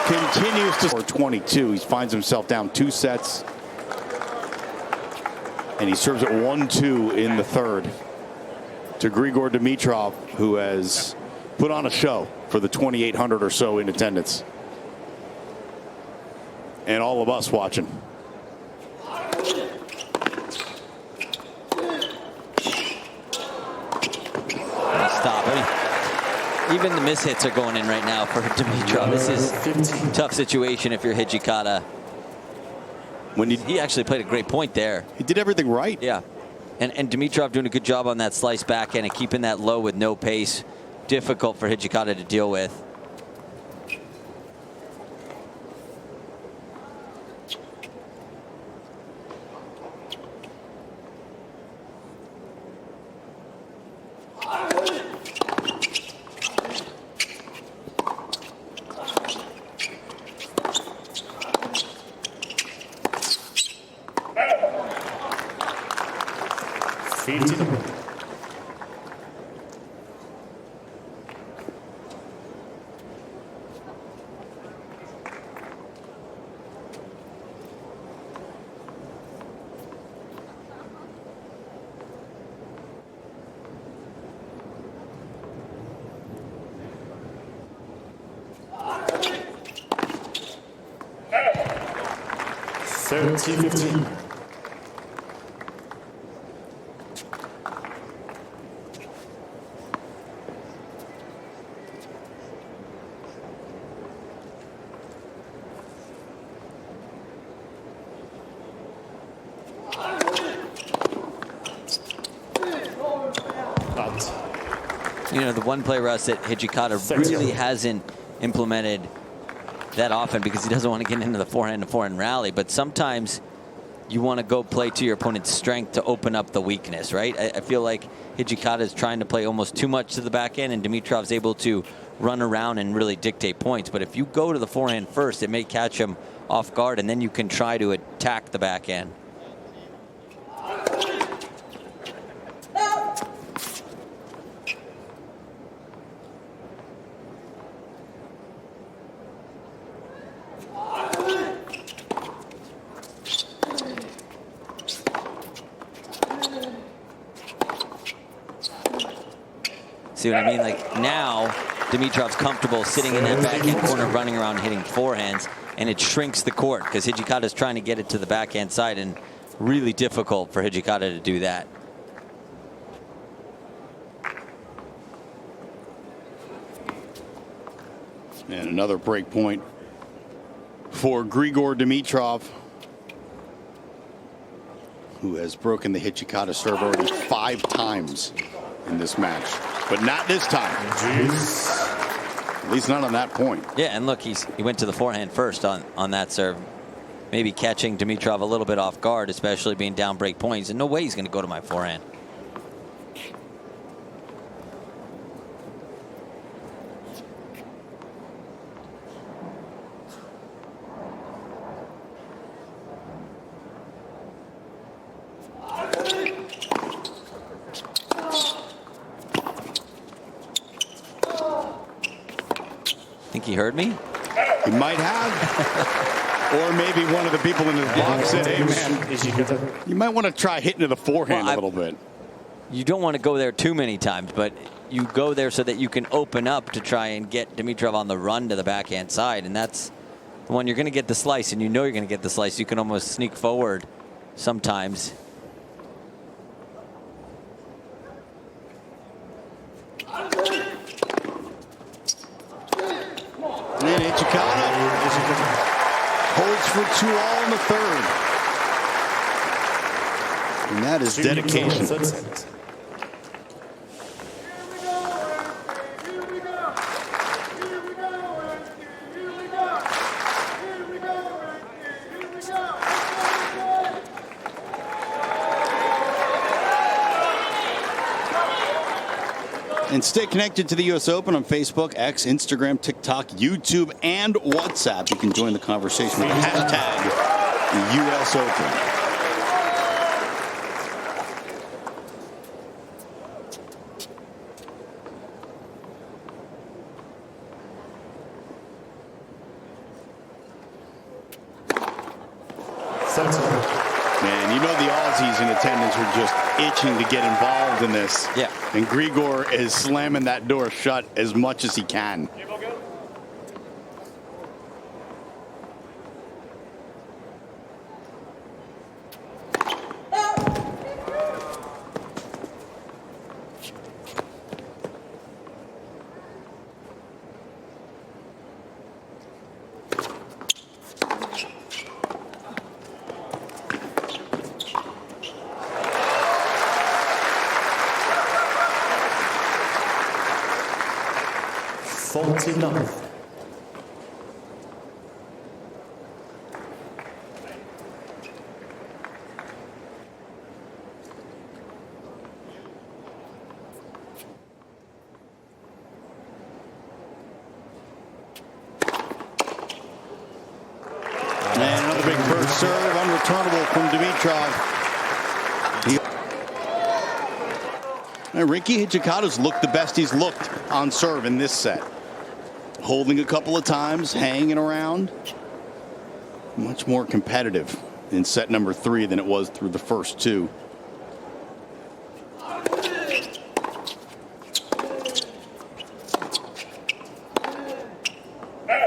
Continues to score 22. He finds himself down 2 sets. And he serves at 1-2 in the third to Grigor Dimitrov, who has put on a show for the 2,800 or so in attendance. And all of us watching. Stop it. Even the mishits are going in right now for Dimitrov. This is a tough situation if you're Hijikata. He actually played a great point there. He did everything right. Yeah. And Dimitrov doing a good job on that slice backhand and keeping that low with no pace. Difficult for Hijikata to deal with. 15. $30-15. You know, the one play, Russ, that Hijikata really hasn't implemented that often because he doesn't want to get into the forehand rally. But sometimes you want to go play to your opponent's strength to open up the weakness, right? I feel like Hijikata is trying to play almost too much to the backhand, and Dimitrov's able to run around and really dictate points. But if you go to the forehand first, it may catch him off guard, and then you can try to attack the backhand. See what I mean? Like now, Dimitrov's comfortable sitting in that backhand corner, running around, hitting forehands, and it shrinks the court because Hijikata's trying to get it to the backhand side, and really difficult for Hijikata to do that. And another break point for Grigor Dimitrov, who has broken the Hijikata serve already 5 times in this match. But not this time. At least not on that point. Yeah, and look, he went to the forehand first on that serve. Maybe catching Dimitrov a little bit off guard, especially being down break points. And no way he's going to go to my forehand. Think he heard me? He might have. Or maybe one of the people in his box said, hey, man, you might want to try hitting to the forehand a little bit. You don't want to go there too many times, but you go there so that you can open up to try and get Dimitrov on the run to the backhand side. And that's the one you're going to get the slice, and you know you're going to get the slice. You can almost sneak forward sometimes. And Hijikata holds for 2-all in the third. And that is dedication. And stay connected to the U.S. Open on Facebook, X, Instagram, TikTok, YouTube, and WhatsApp. You can join the conversation with the hashtag US Open. Man, you know the Aussies in attendance are just itching to get involved in this. Yeah. And Grigor is slamming that door shut as much as he can. Man, another big first serve, unreturnable from Dimitrov. And Rinky Hijikata's looked the best he's looked on serve in this set. Holding a couple of times, hanging around. Much more competitive in set number 3 than it was through the first 2.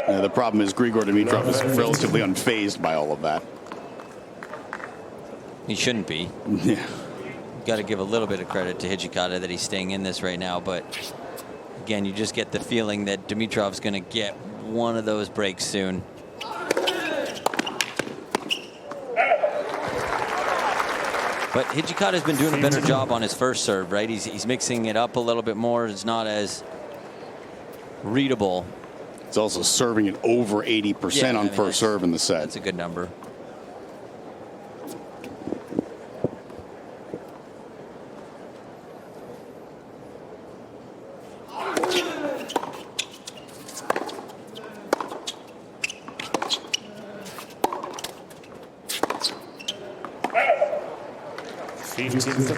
The problem is Grigor Dimitrov is relatively unfazed by all of that. He shouldn't be. Yeah. Got to give a little bit of credit to Hijikata that he's staying in this right now, but again, you just get the feeling that Dimitrov's going to get one of those breaks soon. But Hijikata's been doing a better job on his first serve, right? He's mixing it up a little bit more. It's not as readable. It's also serving at over 80% on first serve in the set. That's a good number.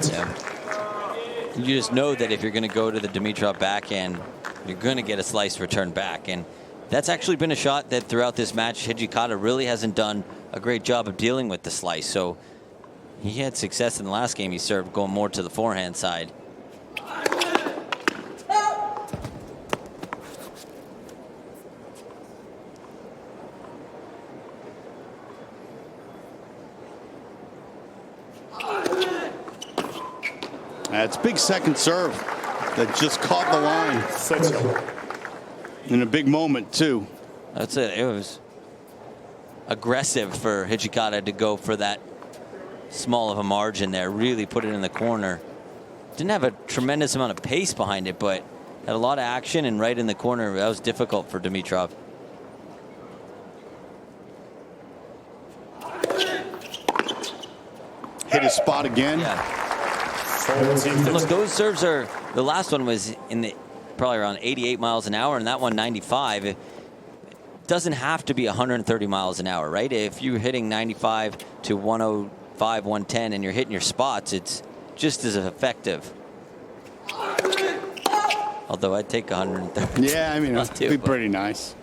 Yeah. You just know that if you're going to go to the Dimitrov backhand, you're going to get a slice return back. And that's actually been a shot that throughout this match, Hijikata really hasn't done a great job of dealing with the slice. So he had success in the last game he served, going more to the forehand side. That's big second serve that just caught the line. In a big moment, too. That's it. It was aggressive for Hijikata to go for that small of a margin there. Really put it in the corner. Didn't have a tremendous amount of pace behind it, but had a lot of action and right in the corner. That was difficult for Dimitrov. Hit his spot again. Yeah. And look, those serves are, the last one was in the probably around 88 miles an hour, and that one 95. It doesn't have to be 130 miles an hour, right? If you're hitting 95 to 105, 110, and you're hitting your spots, it's just as effective. Although I'd take 130. Yeah, I mean, it'd be pretty nice.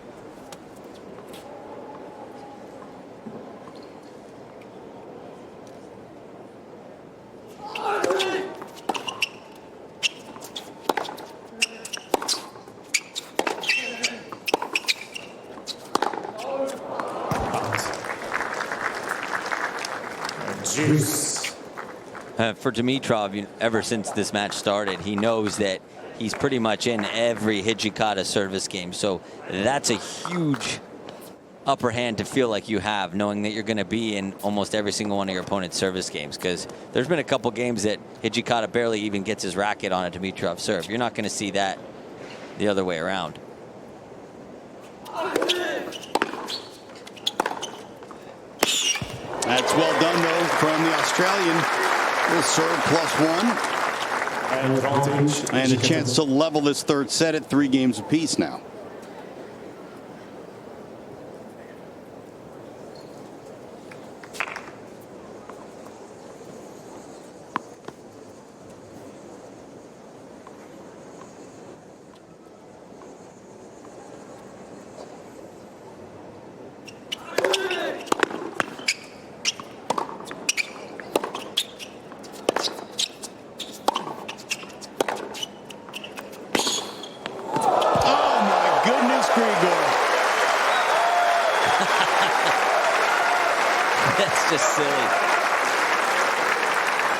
For Dimitrov, ever since this match started, he knows that he's pretty much in every Hijikata service game. So that's a huge upper hand to feel like you have, knowing that you're going to be in almost every single one of your opponent's service games. Because there's been a couple games that Hijikata barely even gets his racket on a Dimitrov serve. You're not going to see that the other way around. That's well done, though, from the Australian. Will serve +1. And a chance to level this third set at 3 games apiece now.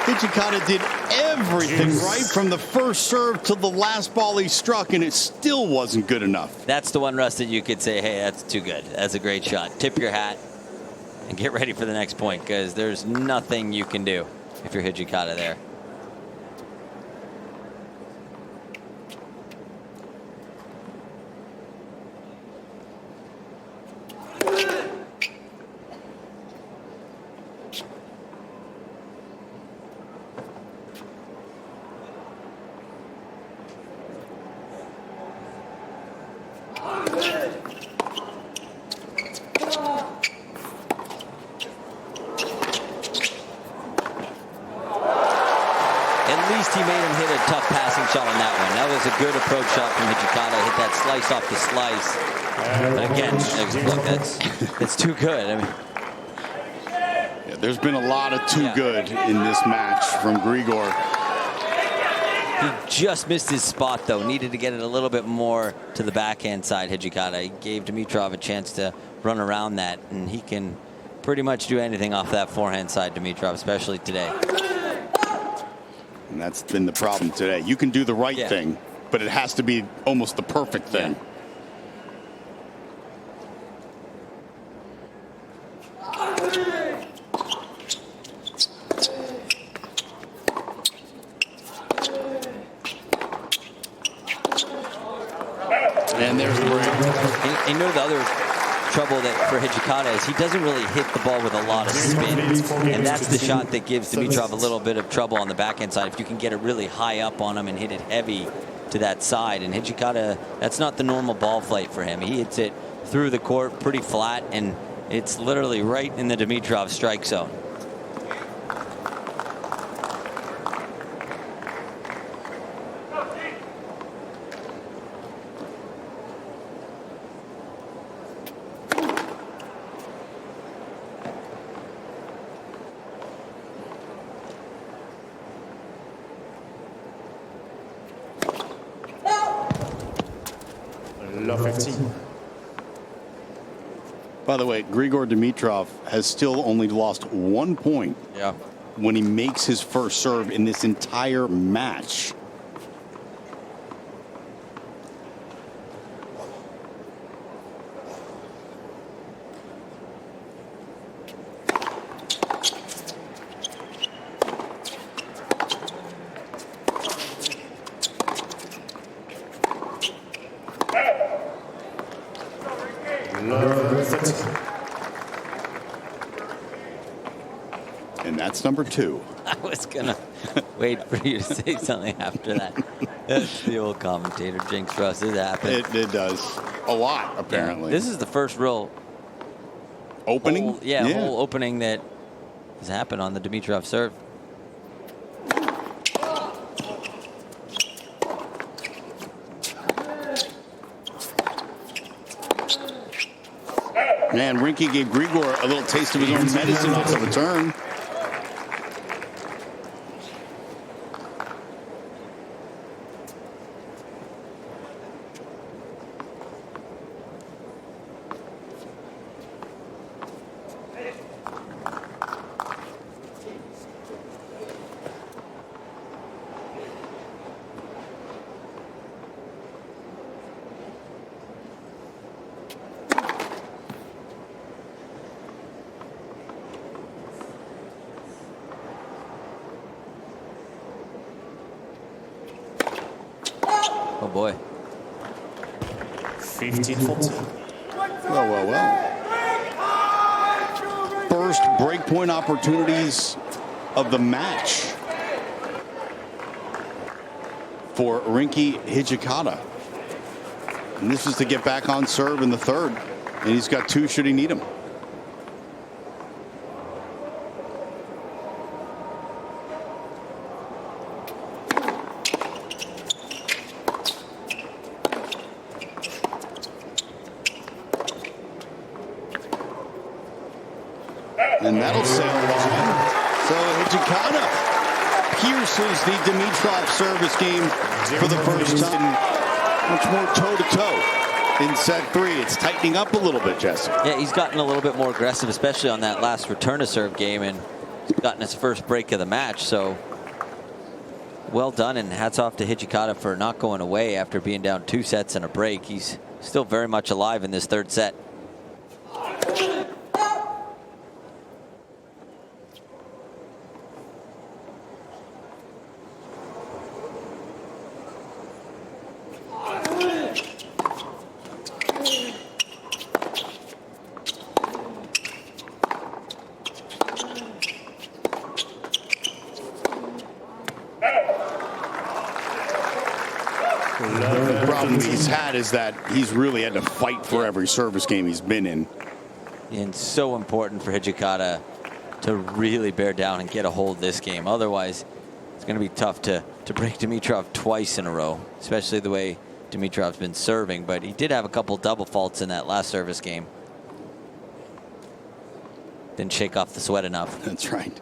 Hijikata did everything right from the first serve to the last ball he struck, and it still wasn't good enough. That's the one, Russ, that you could say, hey, that's too good. That's a great shot. Tip your hat and get ready for the next point, because there's nothing you can do if you're Hijikata there. At least he made him hit a tough passing shot on that one. That was a good approach shot from Hijikata. Hit that slice off the slice. But again, look, that's too good. I mean, yeah, there's been a lot of too good in this match from Grigor. He just missed his spot, though. Needed to get it a little bit more to the backhand side, Hijikata. He gave Dimitrov a chance to run around that, and he can pretty much do anything off that forehand side, Dimitrov, especially today. And that's been the problem today. You can do the right thing, but it has to be almost the perfect thing. And there's the break. And you know the other trouble that for Hijikata is he doesn't really hit the ball with a lot of spin, and that's the shot that gives Dimitrov a little bit of trouble on the backhand side. If you can get it really high up on him and hit it heavy to that side, and Hijikata, that's not the normal ball flight for him. He hits it through the court pretty flat, and it's literally right in the Dimitrov strike zone. Love 15. By the way, Grigor Dimitrov has still only lost 1 point when he makes his first serve in this entire match. And that's number 2. I was gonna wait for you to say something after that. That's the old commentator jinx for us. It happens. It does a lot, apparently. Yeah, this is the first real opening. Whole opening that has happened on the Dimitrov serve. Man, Rinky gave Grigor a little taste of his own medicine off the return. Oh boy. 15-14. Well. First breakpoint opportunities of the match for Rinky Hijikata. And this is to get back on serve in the third. And he's got 2 should he need them. And that'll sail along. So Hijikata pierces the Dimitrov service game for the first time. Much more toe-to-toe in set 3. It's tightening up a little bit, Jesse. Yeah, he's gotten a little bit more aggressive, especially on that last return to serve game, and gotten his first break of the match. So well done, and hats off to Hijikata for not going away after being down 2 sets and a break. He's still very much alive in this third set. The problem he's had is that he's really had to fight for every service game he's been in. And so important for Hijikata to really bear down and get a hold of this game. Otherwise, It's going to be tough to break Dimitrov twice in a row, especially the way Dimitrov's been serving. But he did have a couple double faults in that last service game. Didn't shake off the sweat enough. That's right.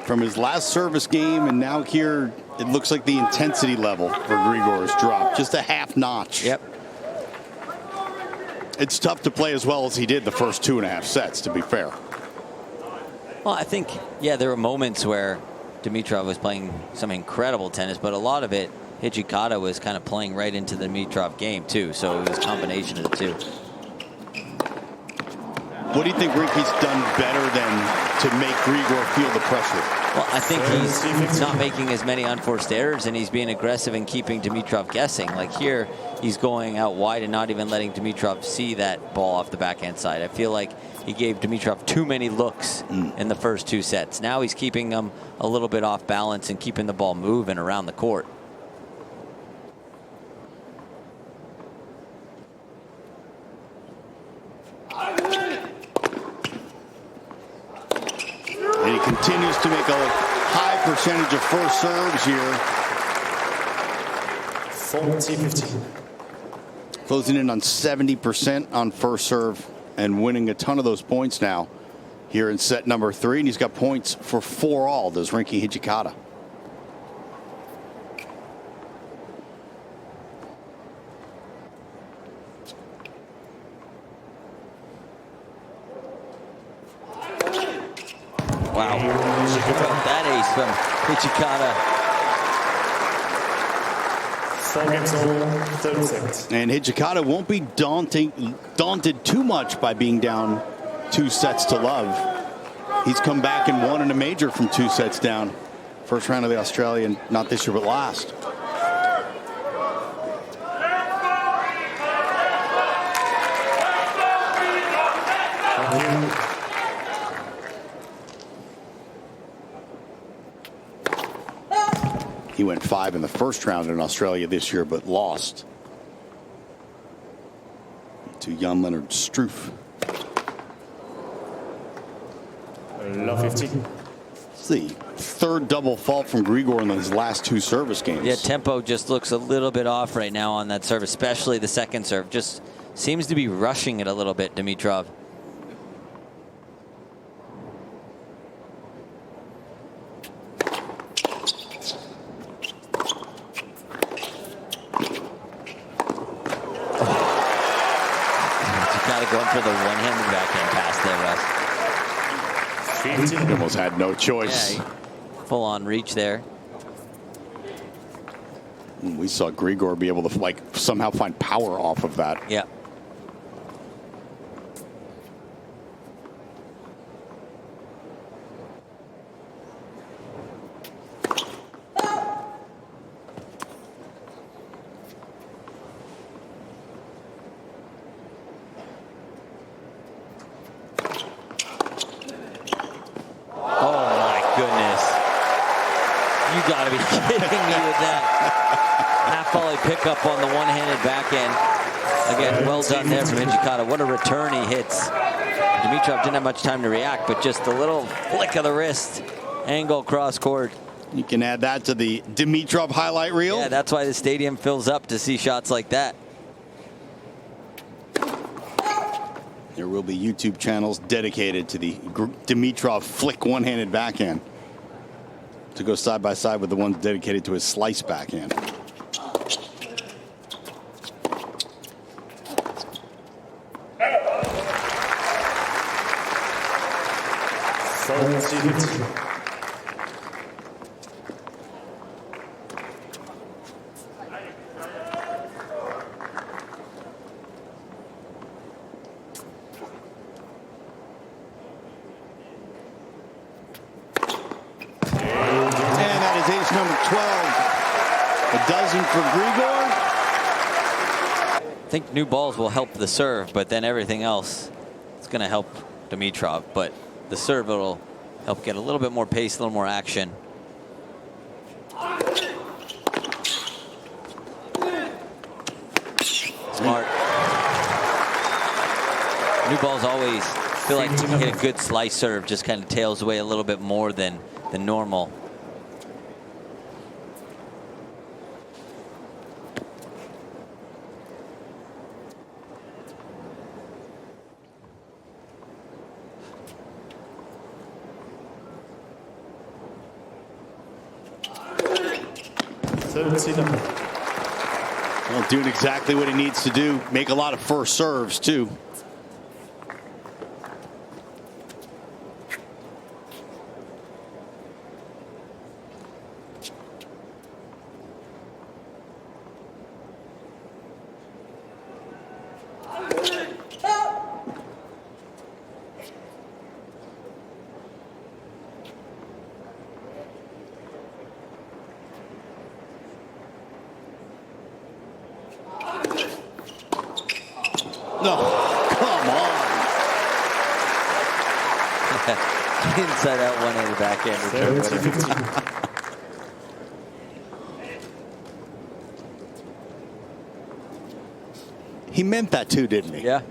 From his last service game and now here, it looks like the intensity level for Grigor has dropped just a half notch. Yep. It's tough to play as well as he did the first 2.5 sets, to be fair. Well, I think, yeah, there were moments where Dimitrov was playing some incredible tennis, but a lot of it, Hijikata was kind of playing right into the Dimitrov game, too. So it was a combination of the two. What do you think Rinky's done better than to make Grigor feel the pressure? Well, I think he's not making as many unforced errors, and he's being aggressive and keeping Dimitrov guessing. Like here, he's going out wide and not even letting Dimitrov see that ball off the backhand side. I feel like he gave Dimitrov too many looks in the first 2 sets. Now he's keeping him a little bit off balance and keeping the ball moving around the court. And he continues to make a high percentage of first serves here. 40-15. Closing in on 70% on first serve and winning a ton of those points now here in set number 3. And he's got points for 4-all, does Rinky Hijikata. Wow. That ace from Hijikata. 4 games all, 3rd set. And Hijikata won't be daunted too much by being down 2 sets to love. He's come back and won in a major from 2 sets down. First round of the Australian, not this year, but last. He went 5 in the first round in Australia this year, but lost to Jan-Lennard Struff. Love 15. It's the 3rd double fault from Grigor in his last 2 service games. Yeah, tempo just looks a little bit off right now on that serve, especially the second serve. Just seems to be rushing it a little bit, Dimitrov. Going for the one-handed backhand pass there, Russ. He almost had no choice. Yeah, full-on reach there. We saw Grigor be able to somehow find power off of that. Yeah. Got to be kidding me with that. Half volley pickup on the one-handed backhand. Again, well done there from Hijikata. What a return he hits. Dimitrov didn't have much time to react, but just a little flick of the wrist, angle cross court. You can add that to the Dimitrov highlight reel. Yeah, that's why the stadium fills up to see shots like that. There will be YouTube channels dedicated to the Dimitrov flick one-handed backhand, to go side by side with the ones dedicated to his slice backhand. Number 12, a dozen for Grigor. think new balls will help the serve, but then everything else is going to help Dimitrov. But the serve will help get a little bit more pace, a little more action. Smart. New balls always feel like you hit a good slice serve, just kind of tails away a little bit more than normal. Well, doing exactly what he needs to do. Make a lot of first serves, too. No, come on. Inside out one-handed backhand. He meant that too, didn't he? Yeah.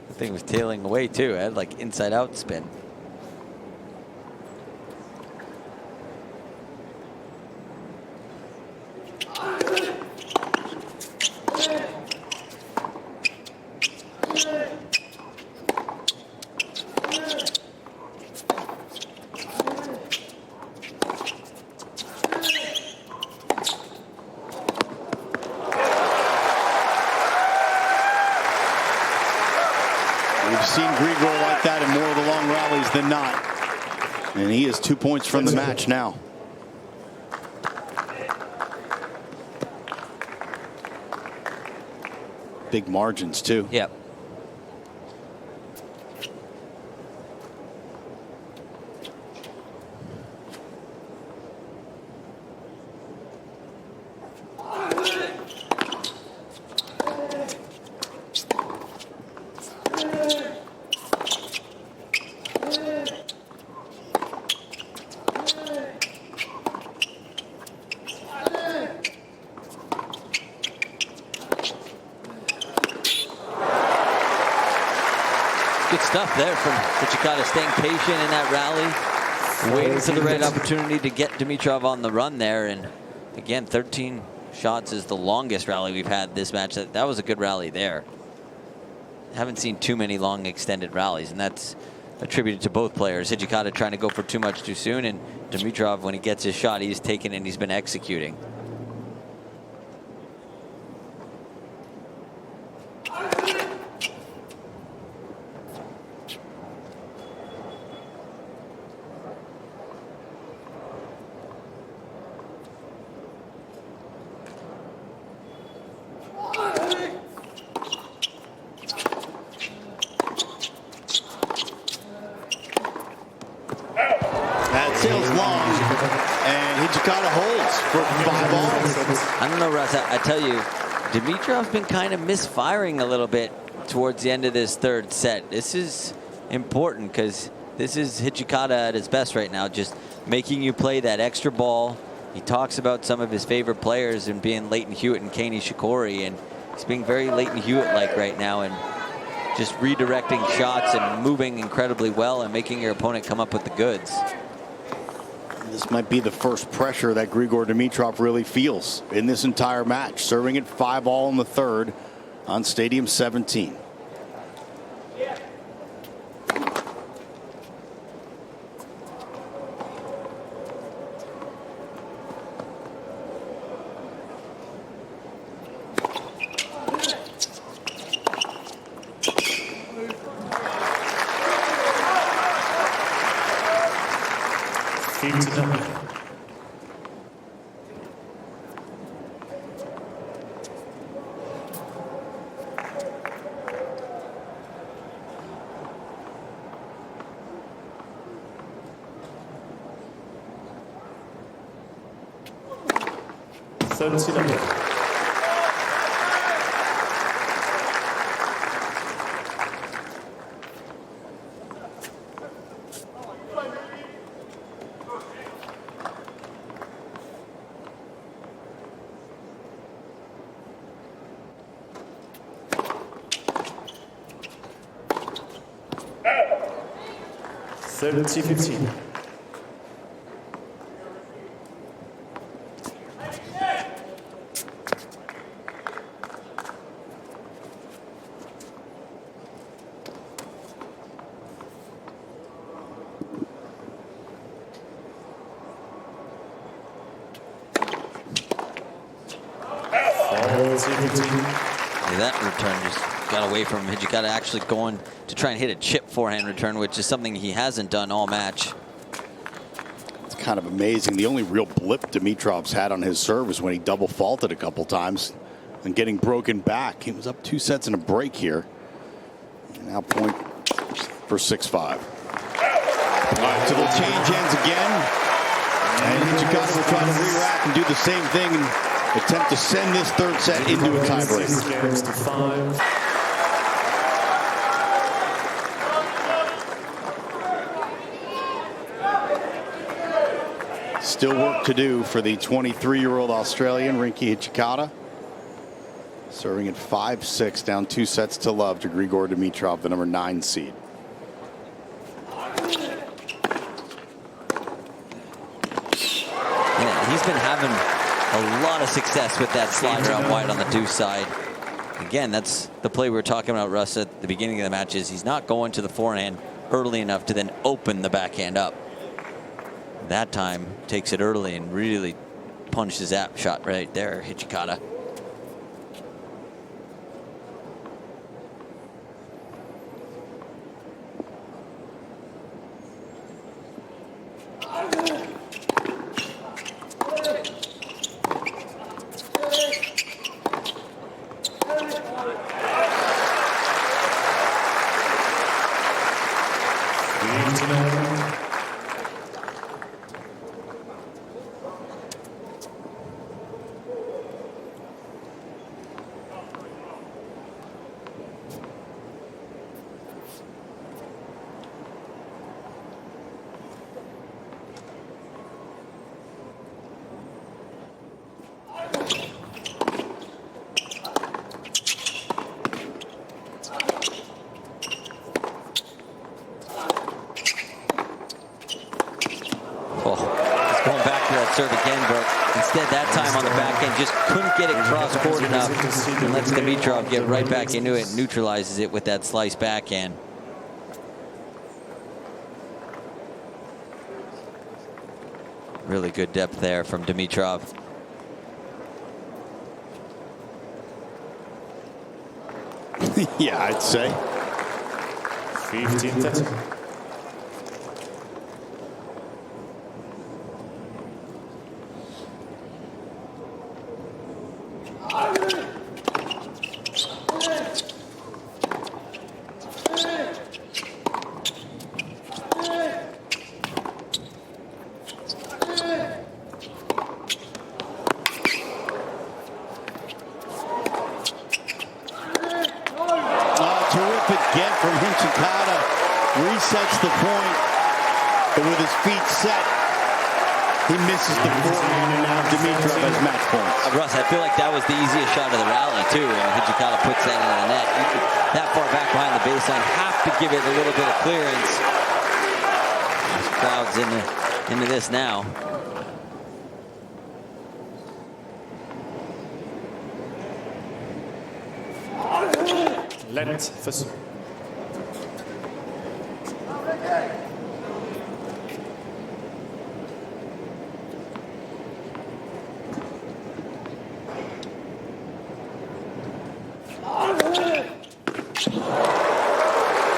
The thing was tailing away too. It had like inside out spin. We've seen Grigor like that in more of the long rallies than not. And he is 2 points from the match now. Big margins, too. Yep. Good stuff there from Hijikata, staying patient in that rally, waiting for the right opportunity to get Dimitrov on the run there. And again, 13 shots is the longest rally we've had this match. That was a good rally there. Haven't seen too many long extended rallies, and that's attributed to both players. Hijikata trying to go for too much too soon, and Dimitrov, when he gets his shot, he's taken and he's been executing. Sails long, and Hijikata holds for 5 balls. I don't know, Russ. I tell you, Dimitrov's been kind of misfiring a little bit towards the end of this third set. This is important because this is Hijikata at his best right now, just making you play that extra ball. He talks about some of his favorite players and being Leighton Hewitt and Kei Nishikori, and he's being very Leighton Hewitt-like right now, and just redirecting shots and moving incredibly well and making your opponent come up with the goods. This might be the first pressure that Grigor Dimitrov really feels in this entire match, serving at 5-all in the third on Stadium 17. 30-15. That return just got away from Hijikata, actually going to try and hit a chip forehand return, which is something he hasn't done all match. It's kind of amazing. The only real blip Dimitrov's had on his serve is when he double faulted a couple times and getting broken back. He was up 2 sets in a break here. And now point for 6-5. All right, so they'll change hands again. And Hijikata will try to re-rack and do the same thing and attempt to send this third set into a tiebreak. 6-5. Still work to do for the 23-year-old Australian, Rinky Hijikata. Serving at 5-6, down 2 sets to love to Grigor Dimitrov, the number 9 seed. Yeah, he's been having a lot of success with that slider out wide on the deuce side. Again, that's the play we were talking about, Russ, at the beginning of the match, is he's not going to the forehand early enough to then open the backhand up. That time takes it early and really punishes that shot right there, Hijikata. Serve again, but instead that time on the backhand just couldn't get it cross court enough, and lets Dimitrov get right back into it and neutralizes it with that slice backhand. Really good depth there from Dimitrov. Yeah, I'd say. 15-30. Get from Hijikata, resets the point, but with his feet set, he misses the forehand, and now Dimitrov has match points. Russ, I feel like that was the easiest shot of the rally too, and Hijikata puts that into the net. That far back behind the baseline, have to give it a little bit of clearance. This crowd's into this now. Lent for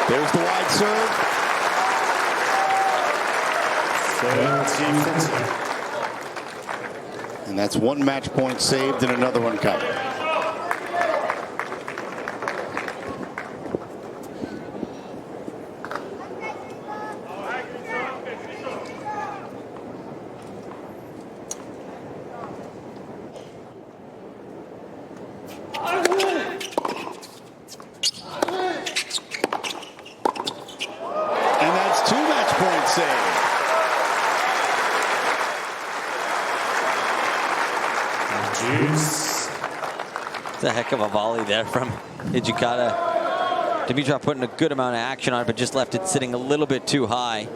there's the wide serve. 30-40. And that's one match point saved and another one coming. It's a heck of a volley there from Hijikata. Dimitrov putting a good amount of action on it, but just left it sitting a little bit too high.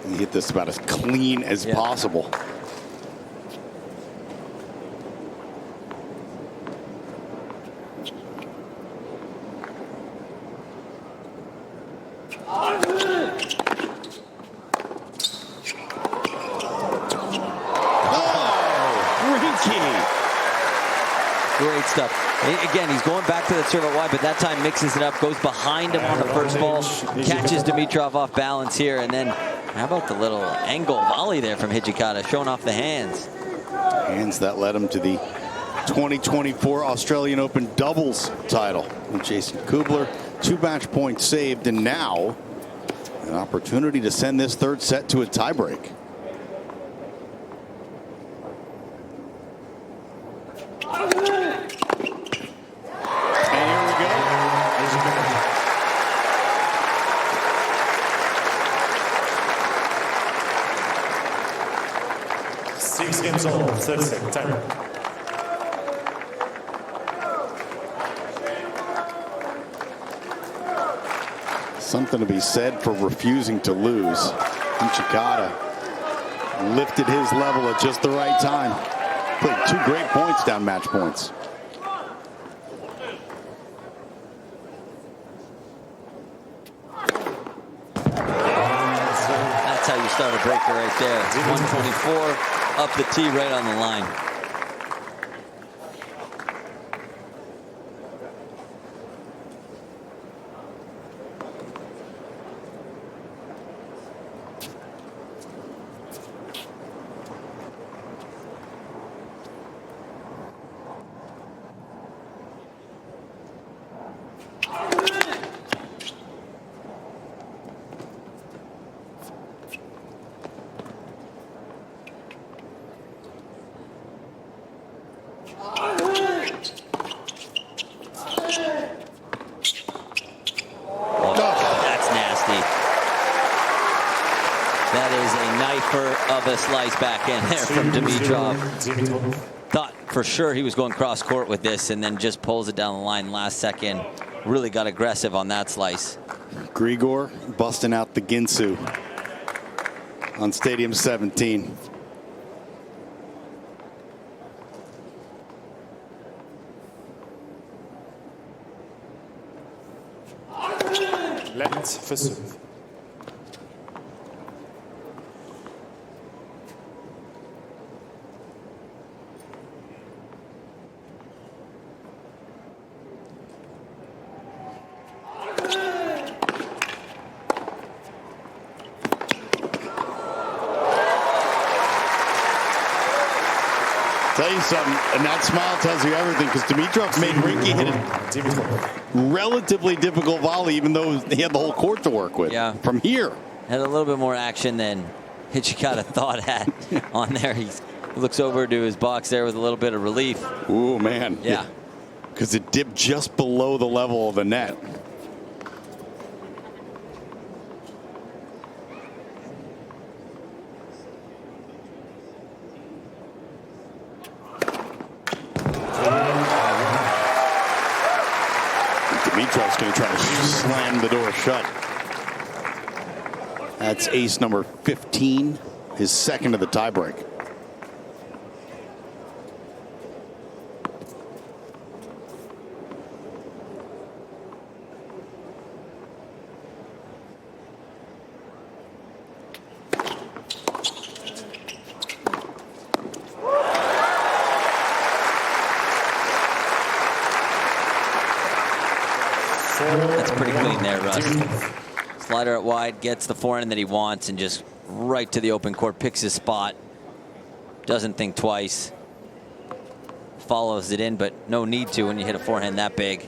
He hit this about as clean as possible. Great stuff. Again, he's going back to the serve out wide, but that time mixes it up, goes behind him on the first ball, catches Dimitrov off balance here, and then how about the little angle volley there from Hijikata, showing off the hands. Hands that led him to the 2024 Australian Open doubles title. And Jason Kubler, 2 match points saved, and now an opportunity to send this third set to a tiebreak. Games all, 30-second time. Something to be said for refusing to lose. Hijikata lifted his level at just the right time. Played 2 great points down match points. That's how you start a breaker right there. 124. Up the tee right on the line. Of a slice back in there from Dimitrov. Thought for sure he was going cross court with this, and then just pulls it down the line last second. Really got aggressive on that slice. Grigor busting out the Ginsu on Stadium 17. Left for serve. Tell you something, and that smile tells you everything, because Dimitrov made Rinky hit a relatively difficult volley, even though he had the whole court to work with. Yeah. From here. Had a little bit more action than Hijikata thought had on there. He looks over to his box there with a little bit of relief. Ooh, man. Yeah. Because it dipped just below the level of the net. Dimitrov's going to try to slam the door shut. That's ace number 15, his second of the tiebreak. That's pretty clean there, Russ. Slider out wide, gets the forehand that he wants, and just right to the open court, picks his spot. Doesn't think twice. Follows it in, but no need to when you hit a forehand that big.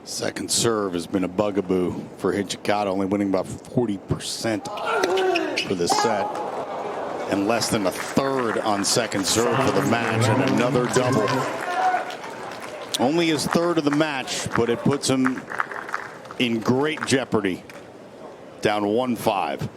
Second serve has been a bugaboo for Hijikata, only winning about 40% for this set, and less than a third on second serve for the match, and another double. Only his third of the match, but it puts him in great jeopardy. Down 1-5.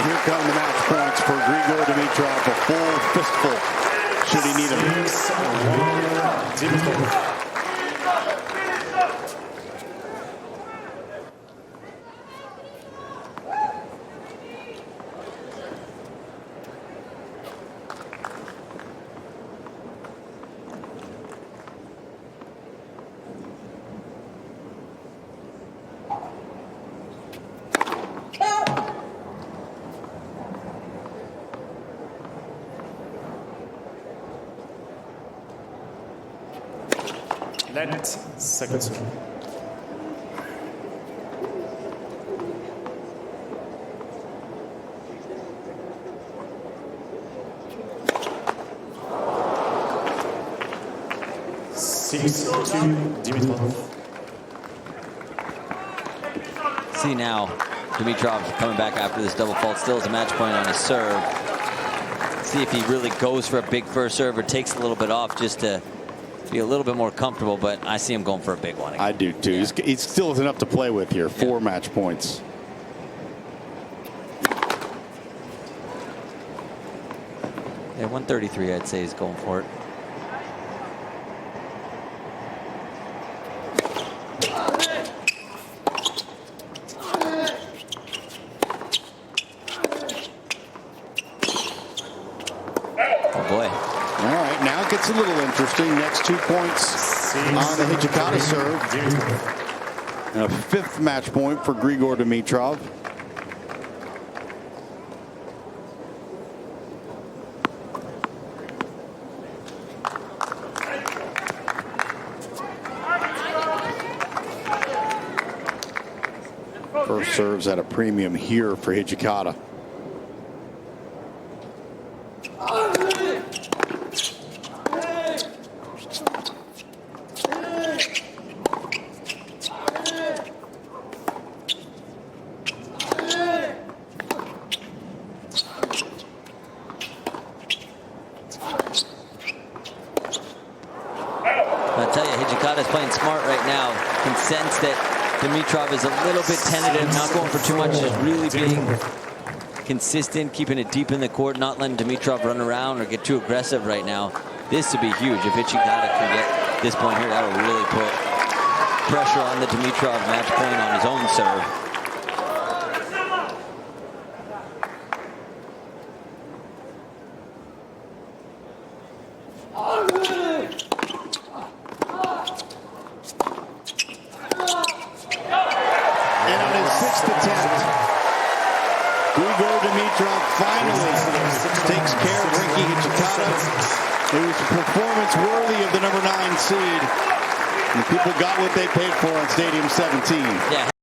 Here come the match points for Grigor Dimitrov, a full fistful should he need them. 6-1 Dimitrov. Net, second serve. Dimitrov. See now, Dimitrov coming back after this double fault, still has a match point on his serve. See if he really goes for a big first serve or takes a little bit off just to be a little bit more comfortable, but I see him going for a big one again. I do too. Yeah. He still has enough to play with here. 4 match points. Yeah, 133 I'd say he's going for it. Oh boy. All right, now it gets a little interesting. Next 2 points on the Hijikata serve. And a 5th match point for Grigor Dimitrov. First serves at a premium here for Hijikata. I'll tell you, Hijikata is playing smart right now. Can sense that Dimitrov is a little bit tentative, not going for too much, just really being consistent, keeping it deep in the court, not letting Dimitrov run around or get too aggressive right now. This would be huge. If Hijikata can get this point here, that'll really put pressure on the Dimitrov match point on his own serve. Grigor Dimitrov finally takes care of Rinky Hijikata. It was a performance worthy of the number 9 seed. And people got what they paid for on Stadium 17. Yeah.